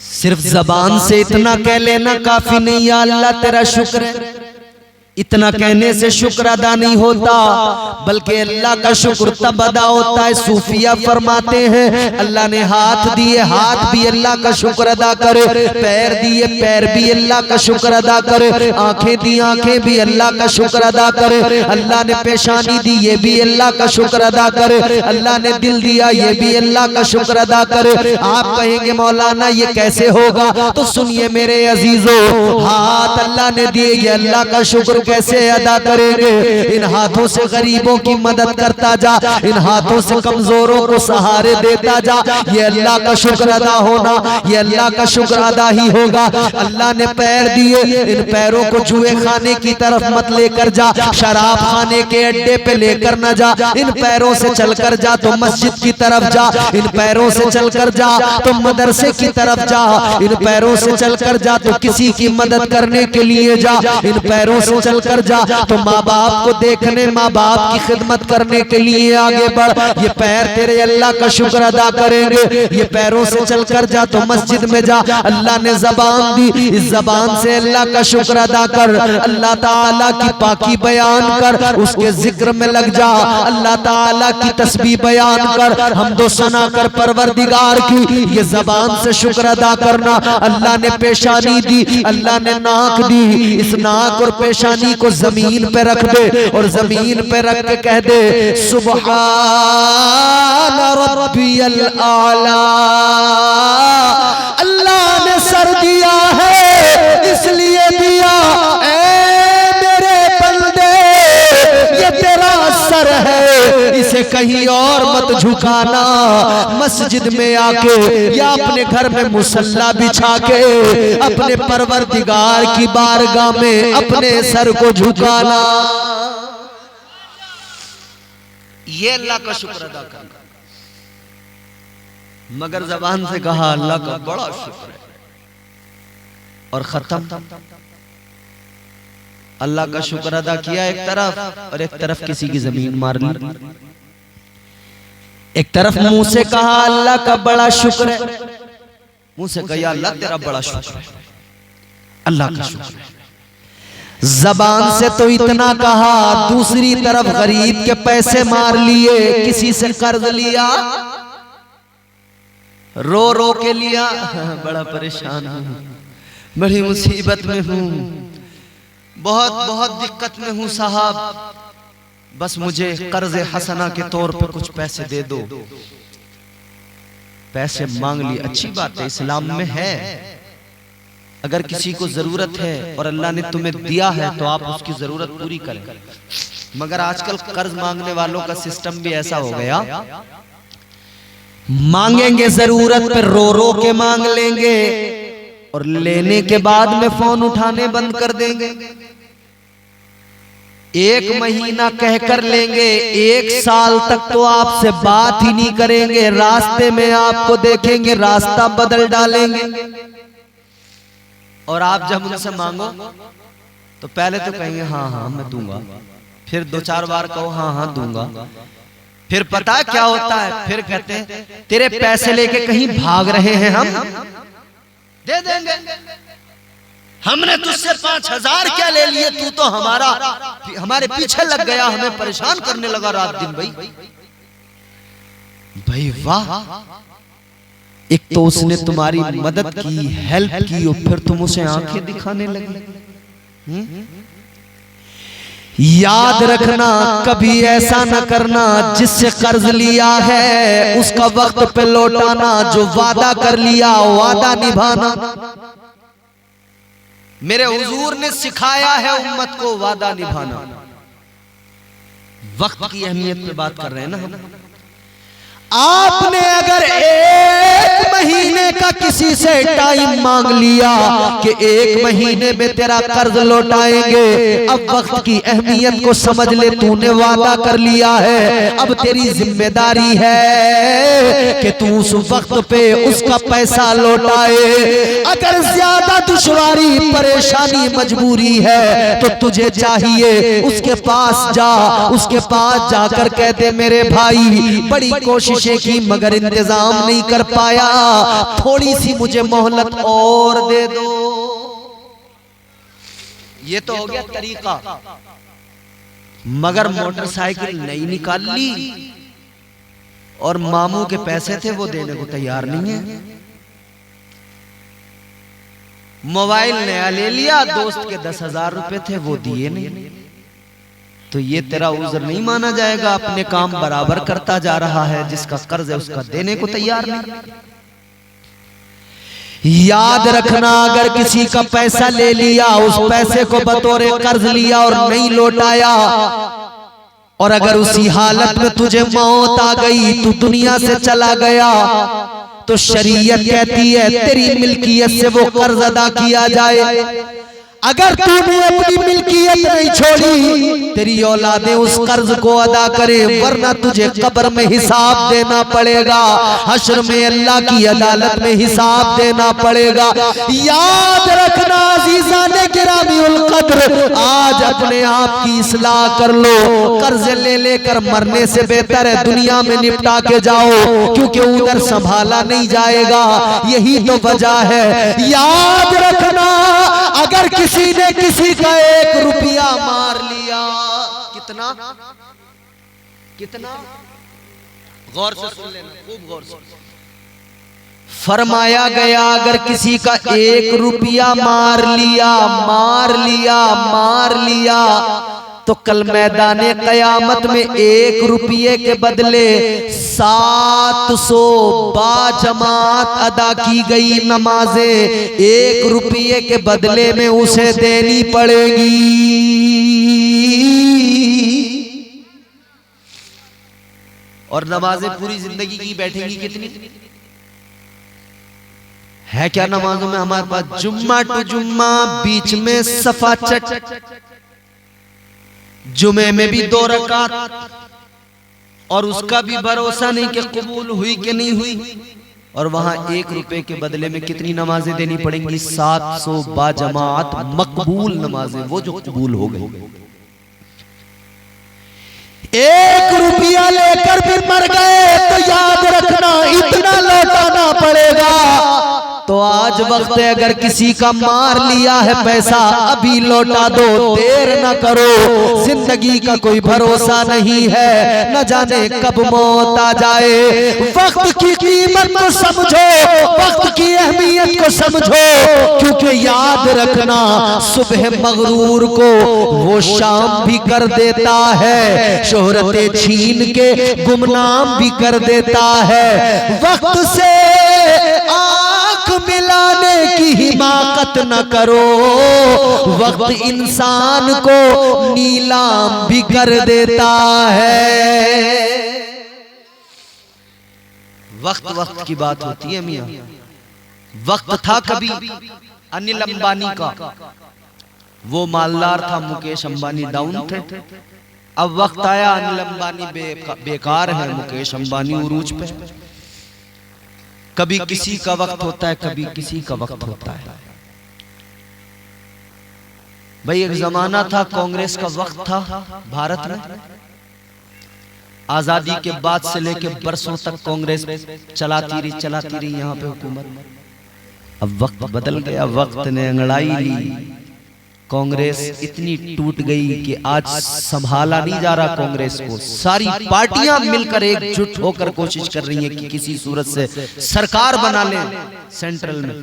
सिर्फ जबान से इतना कह लेना काफी नहीं, या अल्लाह तेरा शुक्र है। इतना कहने से शुक्र अदा नहीं होता, बल्कि अल्लाह का शुक्र तब अदा होता है। सूफिया फरमाते हैं अल्लाह ने हाथ दिए, हाथ भी अल्लाह का शुक्र अदा करे, पैर दिए, पैर भी अल्लाह का शुक्र अदा करे, आंखें दी, आंखें भी अल्लाह का शुक्र अदा करे, अल्लाह ने पेशानी दी, ये भी अल्लाह का शुक्र अदा करे, अल्लाह ने दिल दिया, ये भी अल्लाह का शुक्र अदा करे। आप कहेंगे मौलाना ये कैसे होगा? तो सुनिए मेरे अजीजों, हाथ अल्लाह ने दिए, ये अल्लाह का शुक्र कैसे अदा करेंगे? इन हाथों से गरीबों की मदद करता जा, इन हाथों से कमजोरों को सहारे देता जा, ये अल्लाह का शुक्र अदा होना, ये अल्लाह का शुक्र अदा ही होगा। अल्लाह ने पैर दिए, इन पैरों को जुए खाने की तरफ मत लेकर जा, शराब खाने के अड्डे पे लेकर न जा, इन पैरों से चलकर जा तो मस्जिद की तरफ जा, इन पैरों से चलकर जा तो मदरसे की तरफ जा, इन पैरों से चलकर जा तो किसी की मदद करने के लिए जा, इन पैरों से चलकर जा तो माँ बाप को देखने, माँ बाप की खिदमत करने के लिए आगे बढ़। ये पैर तेरे अल्लाह का शुक्र अदा करेंगे। ये पैरों से चलकर जा तो मस्जिद में जा, अल्लाह ने जबान दी, इस जबान से अल्लाह का शुक्र अदा कर, अल्लाह ताला की पाकी बयान कर, उसके जिक्र में लग जा, अल्लाह ताला की तस्बीह बयान कर, हमदो सना कर परवरदिगार की। ये जबान से शुक्र अदा करना। अल्लाह ने पेशानी दी, अल्लाह ने नाक दी, इस नाक और पेशानी को जमीन पे रख दे और जमीन पे रख के कह दे सुबहान रब्बियल आला। अल्लाह ने सर दिया है इसलिए दिया, ऐ मेरे बंदे ये तेरा सर है, इसे कहीं और मत झुकाना। मस्जिद में आके या अपने घर में मुसल्ला बिछा के अपने परवरदिगार की बारगाह में अपने सर को झुकाना, ये अल्लाह का शुक्र अदा करना। मगर जबान से कहा अल्लाह का बड़ा शुक्र है और खत्म। अल्लाह का शुक्र अदा किया एक तरफ और एक तरफ किसी की जमीन मार ली। एक तरफ मुंह से कहा अल्लाह का बड़ा शुक्र है, मुंह से कहा अल्लाह तेरा बड़ा शुक्र है, अल्लाह का शुक्र है। जबान से तो इतना कहा, दूसरी तरफ गरीब के पैसे मार लिए, किसी से कर्ज लिया, रो रो के लिया, बड़ा परेशान हूं, बड़ी मुसीबत में हूं, बहुत बहुत दिक्कत में हूं साहब, बस मुझे कर्ज हसना के तौर पे कुछ पैसे दे दो। पैसे मांग लिए, अच्छी बात है, इस्लाम में है। अगर किसी को जरूरत है और अल्लाह ने तुम्हें दिया है तो आप उसकी जरूरत पूरी करें। मगर आजकल कर्ज मांगने वालों का सिस्टम भी ऐसा हो गया, मांगेंगे जरूरत पे रो रो के मांग लेंगे और लेने के बाद में फोन उठाने बंद कर देंगे। एक महीना कहकर लेंगे, एक साल तक तो आपसे बात ही नहीं करेंगे, रास्ते में आपको देखेंगे रास्ता बदल डालेंगे। और आप जब उनसे मांगो तो पहले तो कहेंगे हाँ हाँ मैं दूंगा, फिर दो चार बार कहो हाँ हाँ दूंगा, फिर पता क्या होता है, फिर कहते हैं तेरे पैसे लेके कहीं भाग रहे हैं, हम दे देंगे, हमने तुझसे 5000 क्या ले लिए, तू तो हमारे पीछे लग गया, हमें परेशान करने लगा रात दिन। भाई वाह, एक तो उसने तुम्हारी मदद की, हेल्प की, और फिर तुम उसे आंखें दिखाने लगे। याद रखना, कभी ऐसा न करना जिससे कर्ज लिया है उसका वक्त पे लौटाना, जो वादा कर लिया वादा निभाना। मेरे हुजूर ने सिखाया है उम्मत को वादा निभाना। वक्त की अहमियत पे बात कर रहे हैं ना हम। आपने अगर 1 महीने का किसी से टाइम मांग लिया कि 1 महीने में तेरा कर्ज लौटाएंगे, अब वक्त की अहमियत को समझ ले, तूने वादा कर लिया है, अब तेरी जिम्मेदारी है कि तू उस वक्त पे उसका पैसा लौटाए। अगर ज्यादा दुश्वारी, परेशानी, मजबूरी है तो तुझे चाहिए उसके पास जा, उसके पास जाकर कह दे मेरे भाई बड़ी कोशिश की मगर इंतजाम नहीं कर पाया, थोड़ी सी मुझे मोहलत और दे दो। ये तो हो गया तरीका। मगर मोटरसाइकिल नई निकाल ली और मामू के पैसे थे वो देने को तैयार नहीं है। मोबाइल नया ले लिया, दोस्त के 10,000 रुपए थे वो दिए नहीं, तो ये तेरा उज़र नहीं माना जाएगा। अपने काम बराबर करता जा रहा है, जिसका कर्ज है उसका देने को तैयार नहीं। याद रखना, अगर किसी का पैसा ले लिया, उस पैसे को बतौर कर्ज लिया और नहीं लौटाया, और अगर उसी हालत में तुझे मौत आ गई, तू दुनिया से चला गया, तो शरीयत कहती है तेरी मिल्कियत से वो कर्ज अदा किया जाए। अगर तूने अपनी मिल्कियत नहीं छोड़ी, तेरी औलादें उस कर्ज को अदा करे, वरना तुझे कब्र में हिसाब देना पड़ेगा, हश्र में अल्लाह की अदालत में हिसाब देना पड़ेगा। याद रखना अज़ीज़ाने गिरामीउल क़द्र, आज अपने आप की इस्लाह कर लो। कर्ज ले लेकर मरने से बेहतर है दुनिया में निपटा के जाओ, क्योंकि उधर संभाला नहीं जाएगा। यही तो वजह है। याद रखना, अगर किसी ने किसी का 1 रुपया मार लिया, कितना कितना गौर से सुन लेना, खूब गौर से। फरमाया गया अगर किसी का 1 रुपया मार लिया, तो कल मैदाने कयामत में 1 रुपये के बदले 700 बाजमात अदा की गई नमाजें 1 रुपये के बदले में उसे देनी पड़ेगी। और नमाजें पूरी जिंदगी की बैठेंगी कितनी है? क्या नमाजों में हमारे पास जुम्मा टू जुम्मा, बीच में सफा चट, जुमे में भी 2 रकात, और उसका भी भरोसा नहीं कि कबूल हुई कि नहीं हुई। और वहां 1 रुपए के बदले में कितनी नमाजें देनी पड़ेंगी? 700 बाजमात मकबूल नमाजें, वो जो कबूल हो गई। 1 रुपया लेकर भी मर गए तो याद रखना इतना लौटाना पड़ेगा। तो आज वक्त है, अगर किसी का मार लिया है पैसा, अभी लौटा दो, देर न करो। जिंदगी का कोई भरोसा नहीं है, न जाने कब मौत आ जाए। वक्त की कीमत को समझो, वक्त की अहमियत को समझो, क्योंकि याद रखना सुबह मगरूर को वो शाम भी कर देता है, शोहरतें छीन के गुमनाम भी कर देता है। वक्त से मिलाने की हिमाकत न करो, वक्त इंसान को नीलाम भी कर देता है। वक्त की बात होती है मियां। वक्त था कभी अनिल अंबानी का, वो मालदार था, मुकेश अंबानी डाउन थे। अब वक्त आया अनिल अंबानी बेकार है, मुकेश अंबानी उरूज पे। कभी किसी का वक्त होता है, कभी किसी का वक्त होता है। भाई एक जमाना था, कांग्रेस का वक्त था भारत में। आजादी के बाद से लेकर बरसों तक कांग्रेस चलाती रही यहाँ पे हुकूमत। अब वक्त बदल गया, वक्त ने अंगड़ाई ली। कांग्रेस इतनी टूट गई कि आज संभाला नहीं जा रहा कांग्रेस को। सारी पार्टियां मिलकर एकजुट होकर कोशिश कर रही हैं कि किसी सूरत से सरकार बना लें सेंट्रल में,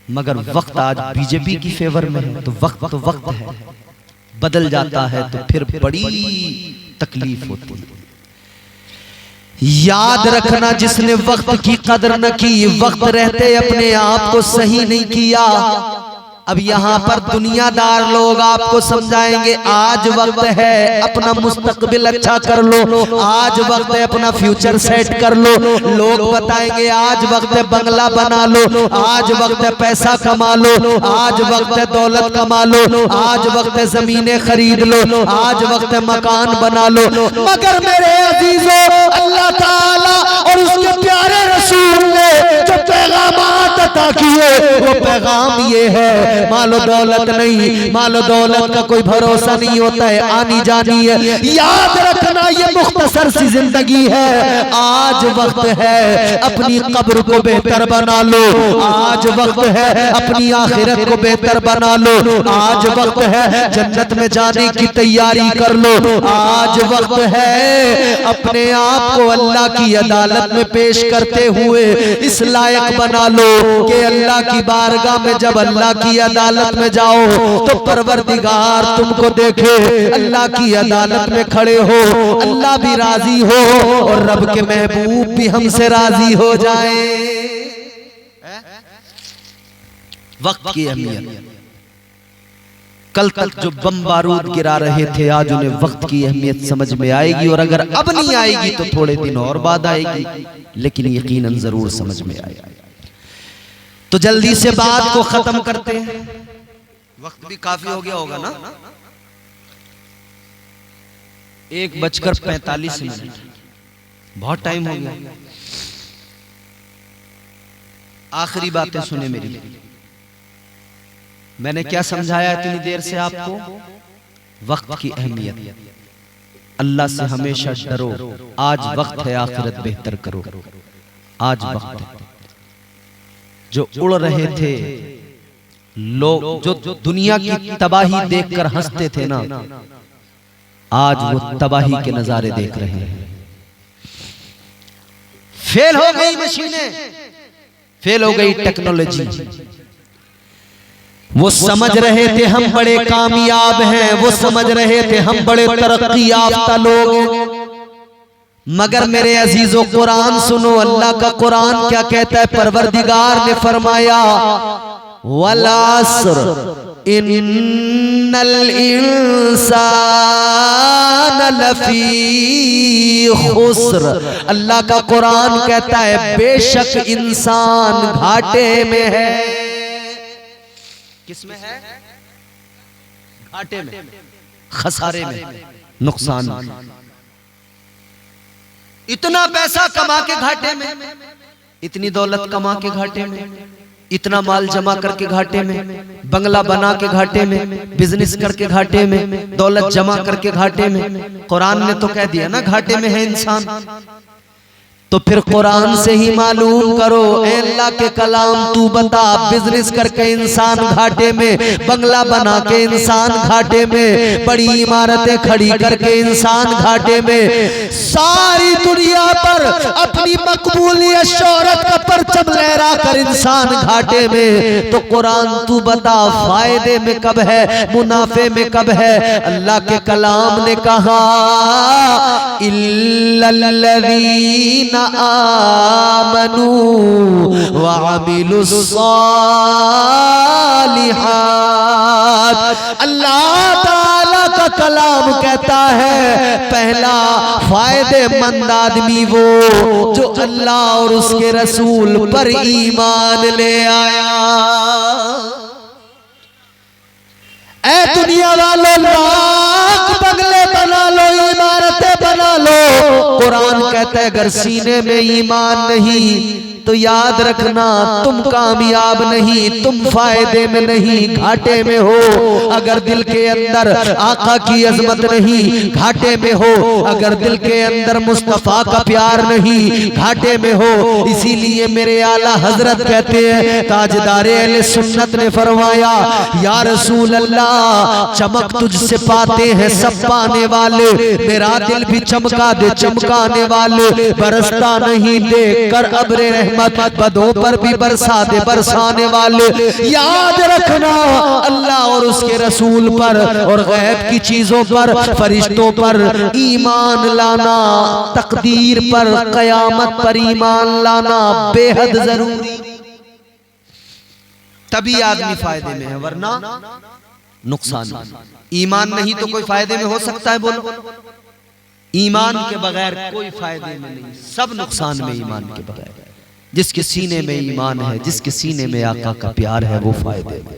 मगर वक्त आज बीजेपी की फेवर में है। तो वक्त है, बदल जाता है तो फिर बड़ी तकलीफ होती है। याद रखना, जिसने वक्त की कदर न की, वक्त रहते अपने आप को सही नहीं किया। अब यहाँ पर दुनियादार लोग आपको समझाएंगे आज वक्त है, अपना मुस्तकबिल अच्छा कर लो, आज वक्त है अपना फ्यूचर सेट कर लो। लोग बताएंगे आज वक्त है बंगला बना लो, आज वक्त है पैसा कमा लो, आज वक्त है दौलत कमा लो, आज वक्त है जमीनें खरीद लो, आज वक्त है मकान बना लो। मगर मेरे अजीजों, अल्लाह ताला और उसके प्यारे रसूल ने जो पैगाम अता किए, वो पैगाम ये है मालो दौलत नहीं, मालो दौलत का कोई भरोसा नहीं होता है, आनी जानी है। याद रखना ये मुख्तसर सी जिंदगी है। आज वक्त है अपनी कब्र को बेहतर बना लो, आज वक्त है अपनी आखिरत को बेहतर बना लो, आज वक्त है जन्नत में जाने की तैयारी कर लो, आज वक्त है अपने आप को अल्लाह की अदालत में पेश करते हुए इस लायक बना लो कि अल्लाह की बारगाह में जब अल्लाह की अदालत में जाओ तो परवरदिगार तुमको देखे, अल्लाह की अदालत में खड़े हो, अल्लाह भी राजी हो और रब के महबूब भी हमसे राजी हो जाए। वक्त की अहमियत। कल तक जो बम बारूद गिरा रहे थे आज उन्हें वक्त की अहमियत समझ में आएगी, और अगर अब नहीं आएगी तो थोड़े दिन और बाद आएगी, लेकिन यकीनन जरूर समझ में आएगी। तो जल्दी से बात को खत्म करते हैं, वक्त भी काफी हो गया होगा ना, 1:45, बहुत टाइम हो गया। आखिरी बातें सुने मेरी। मैंने क्या समझाया इतनी देर से आपको? वक्त की अहमियत। अल्लाह से हमेशा डरो, आज वक्त है आखिरत बेहतर करो, आज वक्त है। जो उड़ रहे थे लोग, जो दुनिया की तबाही देखकर हंसते थे ना, आज वो तबाही के नजारे देख रहे हैं। फेल हो गई मशीनें, फेल हो गई टेक्नोलॉजी। वो समझ रहे थे हम बड़े कामयाब हैं, वो समझ रहे थे हम बड़े तरक्की याफ्ता लोग हैं, मगर मेरे अजीजों कुरान सुनो, अल्लाह का कुरान क्या कहता है? परवरदिगार ने फरमाया वल अस्र इन्नल इंसान लफी खुस्र। अल्लाह का कुरान कहता है बेशक इंसान घाटे में है। किसमें है? घाटे में, खसारे में, नुकसान में। इतना पैसा कमा के घाटे में, इतनी दौलत कमा के घाटे में, इतना माल जमा करके घाटे में, बंगला बना के घाटे में, बिजनेस करके घाटे में, दौलत जमा करके घाटे में। कुरान ने तो कह दिया ना घाटे में है इंसान। तो फिर कुरान से ही मालूम करो, ए अल्लाह के कलाम तू बता, बिजनेस करके इंसान घाटे में, बंगला बना के इंसान घाटे में, बड़ी इमारतें खड़ी करके इंसान घाटे में, सारी दुनिया पर अपनी मकबूलियत शोहरत का परचम लहरा कर इंसान घाटे में। तो कुरान तू बता फायदे में कब है, मुनाफे में कब है? अल्लाह के कलाम ने कहा इल्लल्लज़ीना आमनू व अमिलुस सालिहात। अल्लाह ताला का कलाम कहता है पहला फायदेमंद आदमी वो जो अल्लाह और उसके रसूल पर ईमान ले आया। ऐ दुनिया वालों, लाख बंगले बना लो, इमारतें बना लो, कुरान कहता है अगर सीने में ईमान नहीं तो याद रखना तुम कामयाब नहीं, तुम फायदे में नहीं, घाटे में हो। अगर दिल के अंदर आका की अजमत नहीं, घाटे में हो। अगर दिल के अंदर मुस्तफा का प्यार नहीं, घाटे में हो। इसीलिए मेरे आला हजरत कहते हैं, ताजदारे अहले सुन्नत ने फरमाया या रसूल अल्लाह, चमक तुझसे पाते हैं सब पाने वाले, मेरा दिल भी चमका दे चमकाने वाले, बरसता नहीं देखकर अब्रे रहमत, बदों पर भी बरसा दे बरसाने वाले। याद रखना अल्लाह और उसके रसूल पर और गैब की चीजों पर, फरिश्तों पर ईमान लाना, तकदीर पर, कयामत पर ईमान लाना बेहद जरूरी। तभी आदमी फायदे में है, वरना नुकसान। ईमान नहीं तो कोई फायदे में हो सकता है? बोलो, ईमान के बगैर कोई फायदे में नहीं, सब नुकसान में ईमान के बगैर। जिसके सीने में ईमान है, जिसके सीने में आका का प्यार है, वो फायदे में।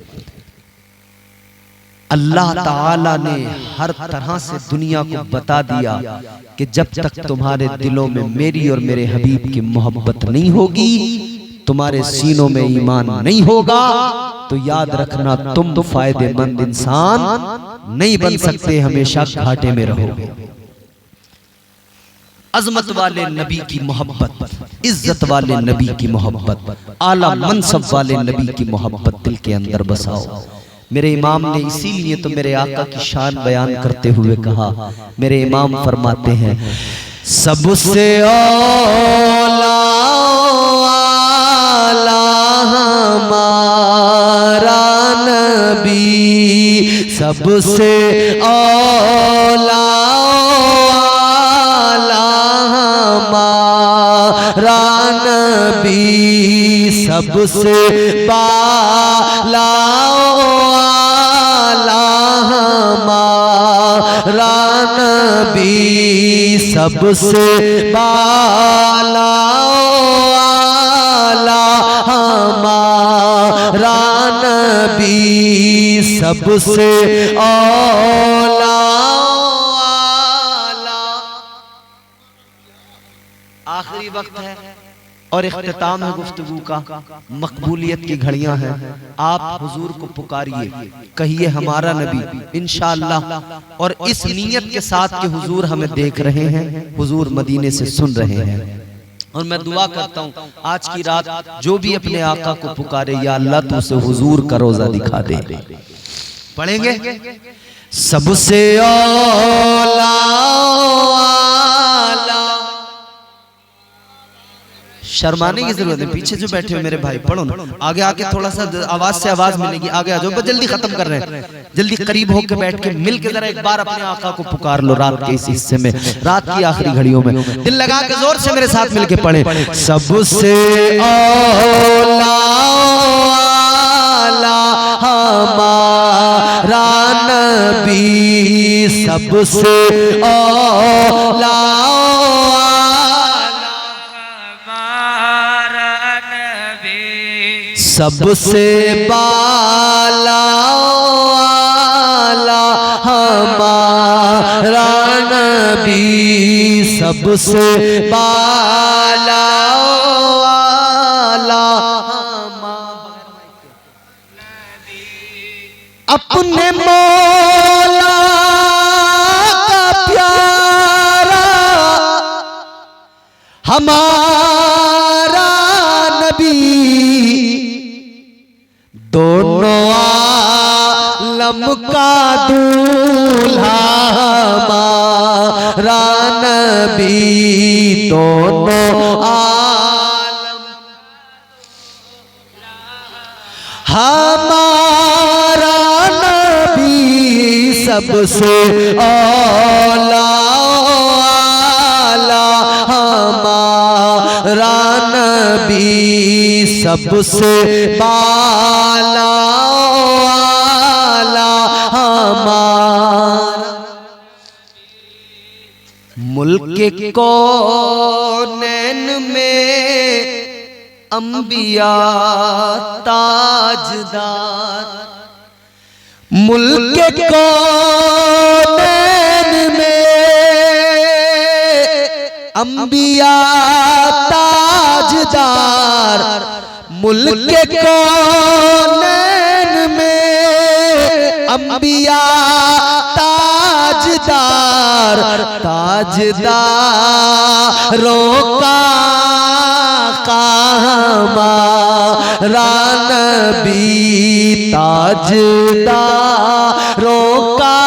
अल्लाह ताला ने हर तरह से दुनिया को बता दिया कि जब तक तुम्हारे दिलों में मेरी और मेरे हबीब की मोहब्बत नहीं होगी, तुम्हारे सीनों में ईमान नहीं होगा, तो याद रखना तुम फायदेमंद इंसान नहीं बन सकते, हमेशा घाटे में रहोगे। अजमत वाले नबी की मोहब्बत, इज्जत वाले नबी की मोहब्बत, आला मनसब वाले नबी की मोहब्बत दिल के अंदर बसाओ। मेरे इमाम ने इसीलिए तो मेरे आका की शान बयान करते हुए कहा, मेरे इमाम फरमाते हैं सबसे औला हमारा नबी, सबसे औला हमारा नबी, सबसे बाला हमारा नबी, सबसे बाला हमारा नबी, सबसे औला। आखिरी वक्त है और इख्तिताम है गुफ्तगू का, मकबूलियत की घड़ियां हैं। आप हुजूर को पुकारिए, कहिए हमारा नबी इंशाअल्लाह, और इस नीयत के साथ कि हुजूर हमें देख रहे हैं, हुजूर मदीने से सुन रहे हैं। और मैं दुआ करता हूँ आज की रात जो भी अपने आका को पुकारे, या अल्लाह तू उसे हुजूर का रोजा दिखा दे। पढ़ेंगे सबसे औला शर्माने की जरूरत है, पीछे जो बैठे हो मेरे भाई पढ़ो ना, आगे आके थोड़ा सा आवाज से आवाज मिलेगी, आगे आ जाओ, जल्दी खत्म कर रहे हैं, जल्दी करीब होकर बैठ के मिल के जरा एक बार अपने आका को पुकार लो रात के इस हिस्से में, रात की आखिरी घड़ियों में। दिल लगा के जोर से मेरे साथ मिलके पढ़े सबसे औला हमारा नबी, सबसे औला सबसे बाला हमारा नबी, सबसे बाला अपने मौला का प्यारा हमारा नबी, दोनों आलम का दूल्हा हमारा नबी, दोनों आलम हमारा नबी, सबसे औला हमारा नबी, सबसे बाला हमारा। मुल्क कौनैन में अंबिया ताजदार, मुल्क कौनैन में अंबिया ताजदार, मुल्क कौनैन में अंबिया ताजदार, ताजदारों का हमारा नबी, ताजदारों का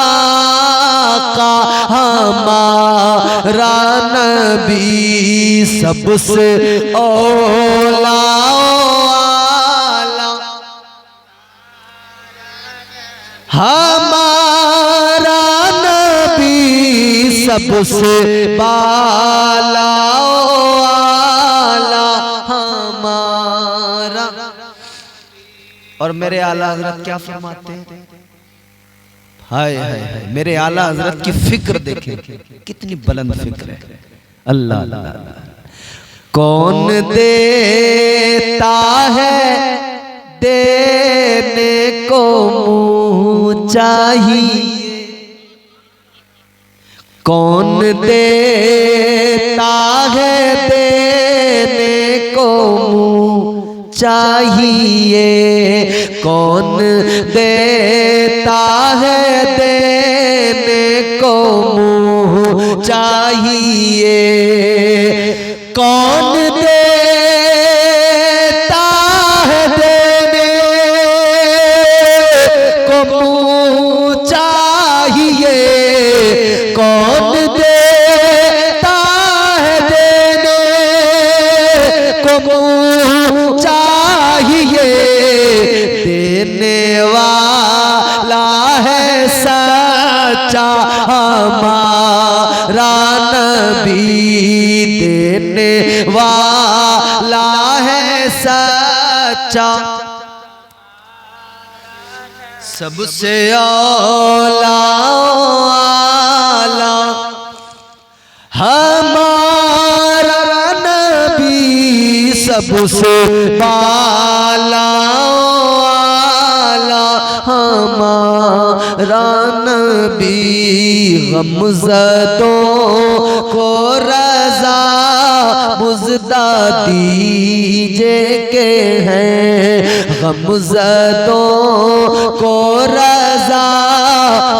हमारा नबी, सबसे औला हमारा नबी, सबसे बाला हमारा। और मेरे आला हजरत क्या फरमाते हैं, हाय हाय हाय, मेरे आला हजरत की फिक्र देखें कितनी बुलंद फिक्र है। अल्लाह अल्लाह, कौन देता है देने को मुँह चाहिए, कौन देता है देने को मुँह चाहिए, कौन देता है देने को मुँह चाहिए, कौन देता है देने को मुँह चाहिए, कौन देता है देने को मुँह चाहिए, देने वाला है सच्चा हमारा नबी, देने वाला है सच्चा, सबसे औला हमारा नबी, सबसे बाला हमारा नबी, गमज़दों को रज़ा मुज़दा दीजे के हैं, गमज़दों को रज़ा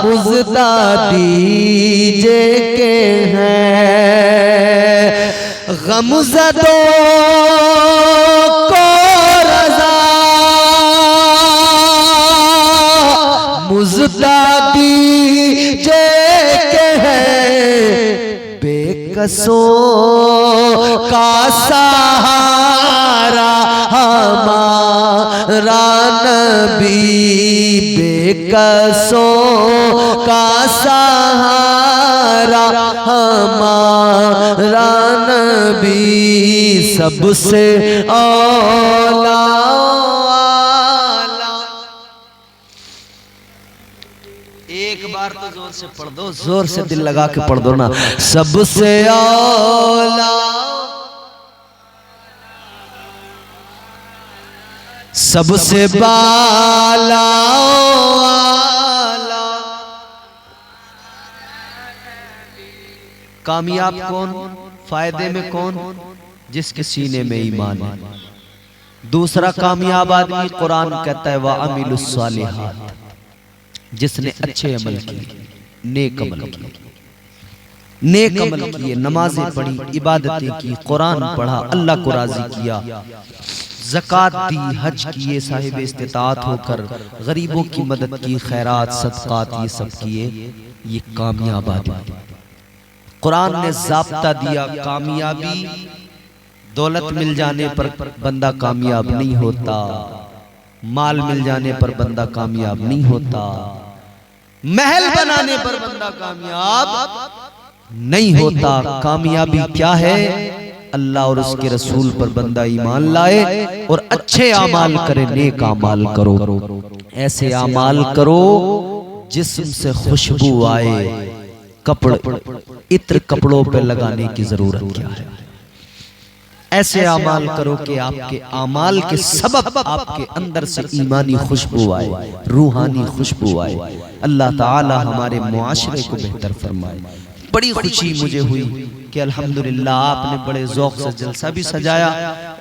मुज़दा दीजे के हैं, गमज़दों को रज़ा मुज़दा दीजे के हैं, बेकसों का सहारा हमारा नबी, बेकसों का सहारा हमारा नबी, सबसे औला। एक बार तो जोर से पढ़ दो, जोर से दिल लगा के पढ़ दो ना, सबसे औला, सबसे बाला, कामयाब कौन, फायदे में कौन, जिसके सीने में ईमान है। दूसरा कामयाब आदमी कुरान कहता है वा अमिलुस सालिहात, जिसने अच्छे अमल किए, नेक अमल किए, नेक अमल किए, नमाजें पढ़ी, इबादतें की, कुरान पढ़ा, अल्लाह को राजी किया, ज़कात दी, हज किए, साहिब इस्तिताअत होकर गरीबों की मदद की, खैरात सदकात ये सब किए, ये कामयाब आदमी। कुरान ने ज़ाब्ता दिया, कामयाबी दौलत मिल जाने पर बंदा कामयाब नहीं होता, माल मिल जाने पर बंदा कामयाब नहीं होता, महल बनाने पर बंदा कामयाब नहीं होता। कामयाबी क्या है? अल्लाह और उसके रसूल पर बंदा ईमान लाए और अच्छे आमाल करे, नेक आमाल करो, ऐसे आमाल करो जिस्म से खुशबू आए। इत्र कपड़ों पे लगाने की जरूरत क्या है? ऐसे आमाल करो कि आपके आमाल के सबब आपके अंदर से ईमानी खुशबू आए, रूहानी खुशबू आए। अल्लाह ताला हमारे मुआशरे को बेहतर फरमाए। बड़ी खुशी मुझे हुई कि अल्हम्दुलिल्लाह आपने बड़े ज़ौक़ से जलसा भी सजाया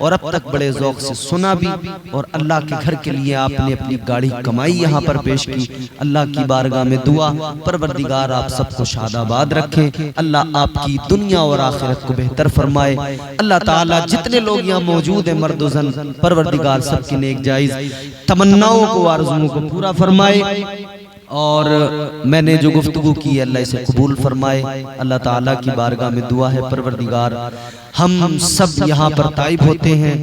और अब तक बड़े ज़ौक़ से सुना भी, और अल्लाह के घर के लिए आपने अपनी गाड़ी कमाई यहाँ पर पेश की। अल्लाह की बारगाह में दुआ, परवरदिगार आप सबको शादाबाद रखे, अल्लाह आपकी दुनिया और आखिरत को बेहतर फरमाए। अल्लाह ताला जितने लोग यहाँ मौजूद हैं मर्द व ज़न, परवरदिगार सबकी नेक जायज़ तमन्नाओं को, आरज़ुओं को पूरा फरमाए। और मैंने जो गुफ्तगू की है अल्लाह इसे कबूल फरमाए। अल्लाह ताला की बारगाह में दुआ है परवरदिगार हम सब यहाँ पर ताइब होते हैं,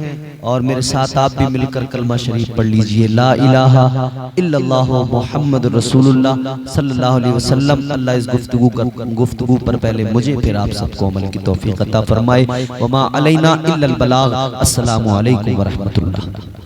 और मेरे साथ आप भी मिलकर कलमा शरीफ पढ़ लीजिए, ला इलाहा इल्लल्लाह मुहम्मद रसूलुल्लाह सल्लल्लाहु अलैहि वसल्लम। अल्लाह इस गुफ्तगू पर पहले मुझे फिर आप सबको अमल की तौफीक अता फरमाए। वमा अलैना इल्लल बलाग। अस्सलामु अलैकुम व रहमतुल्लाह।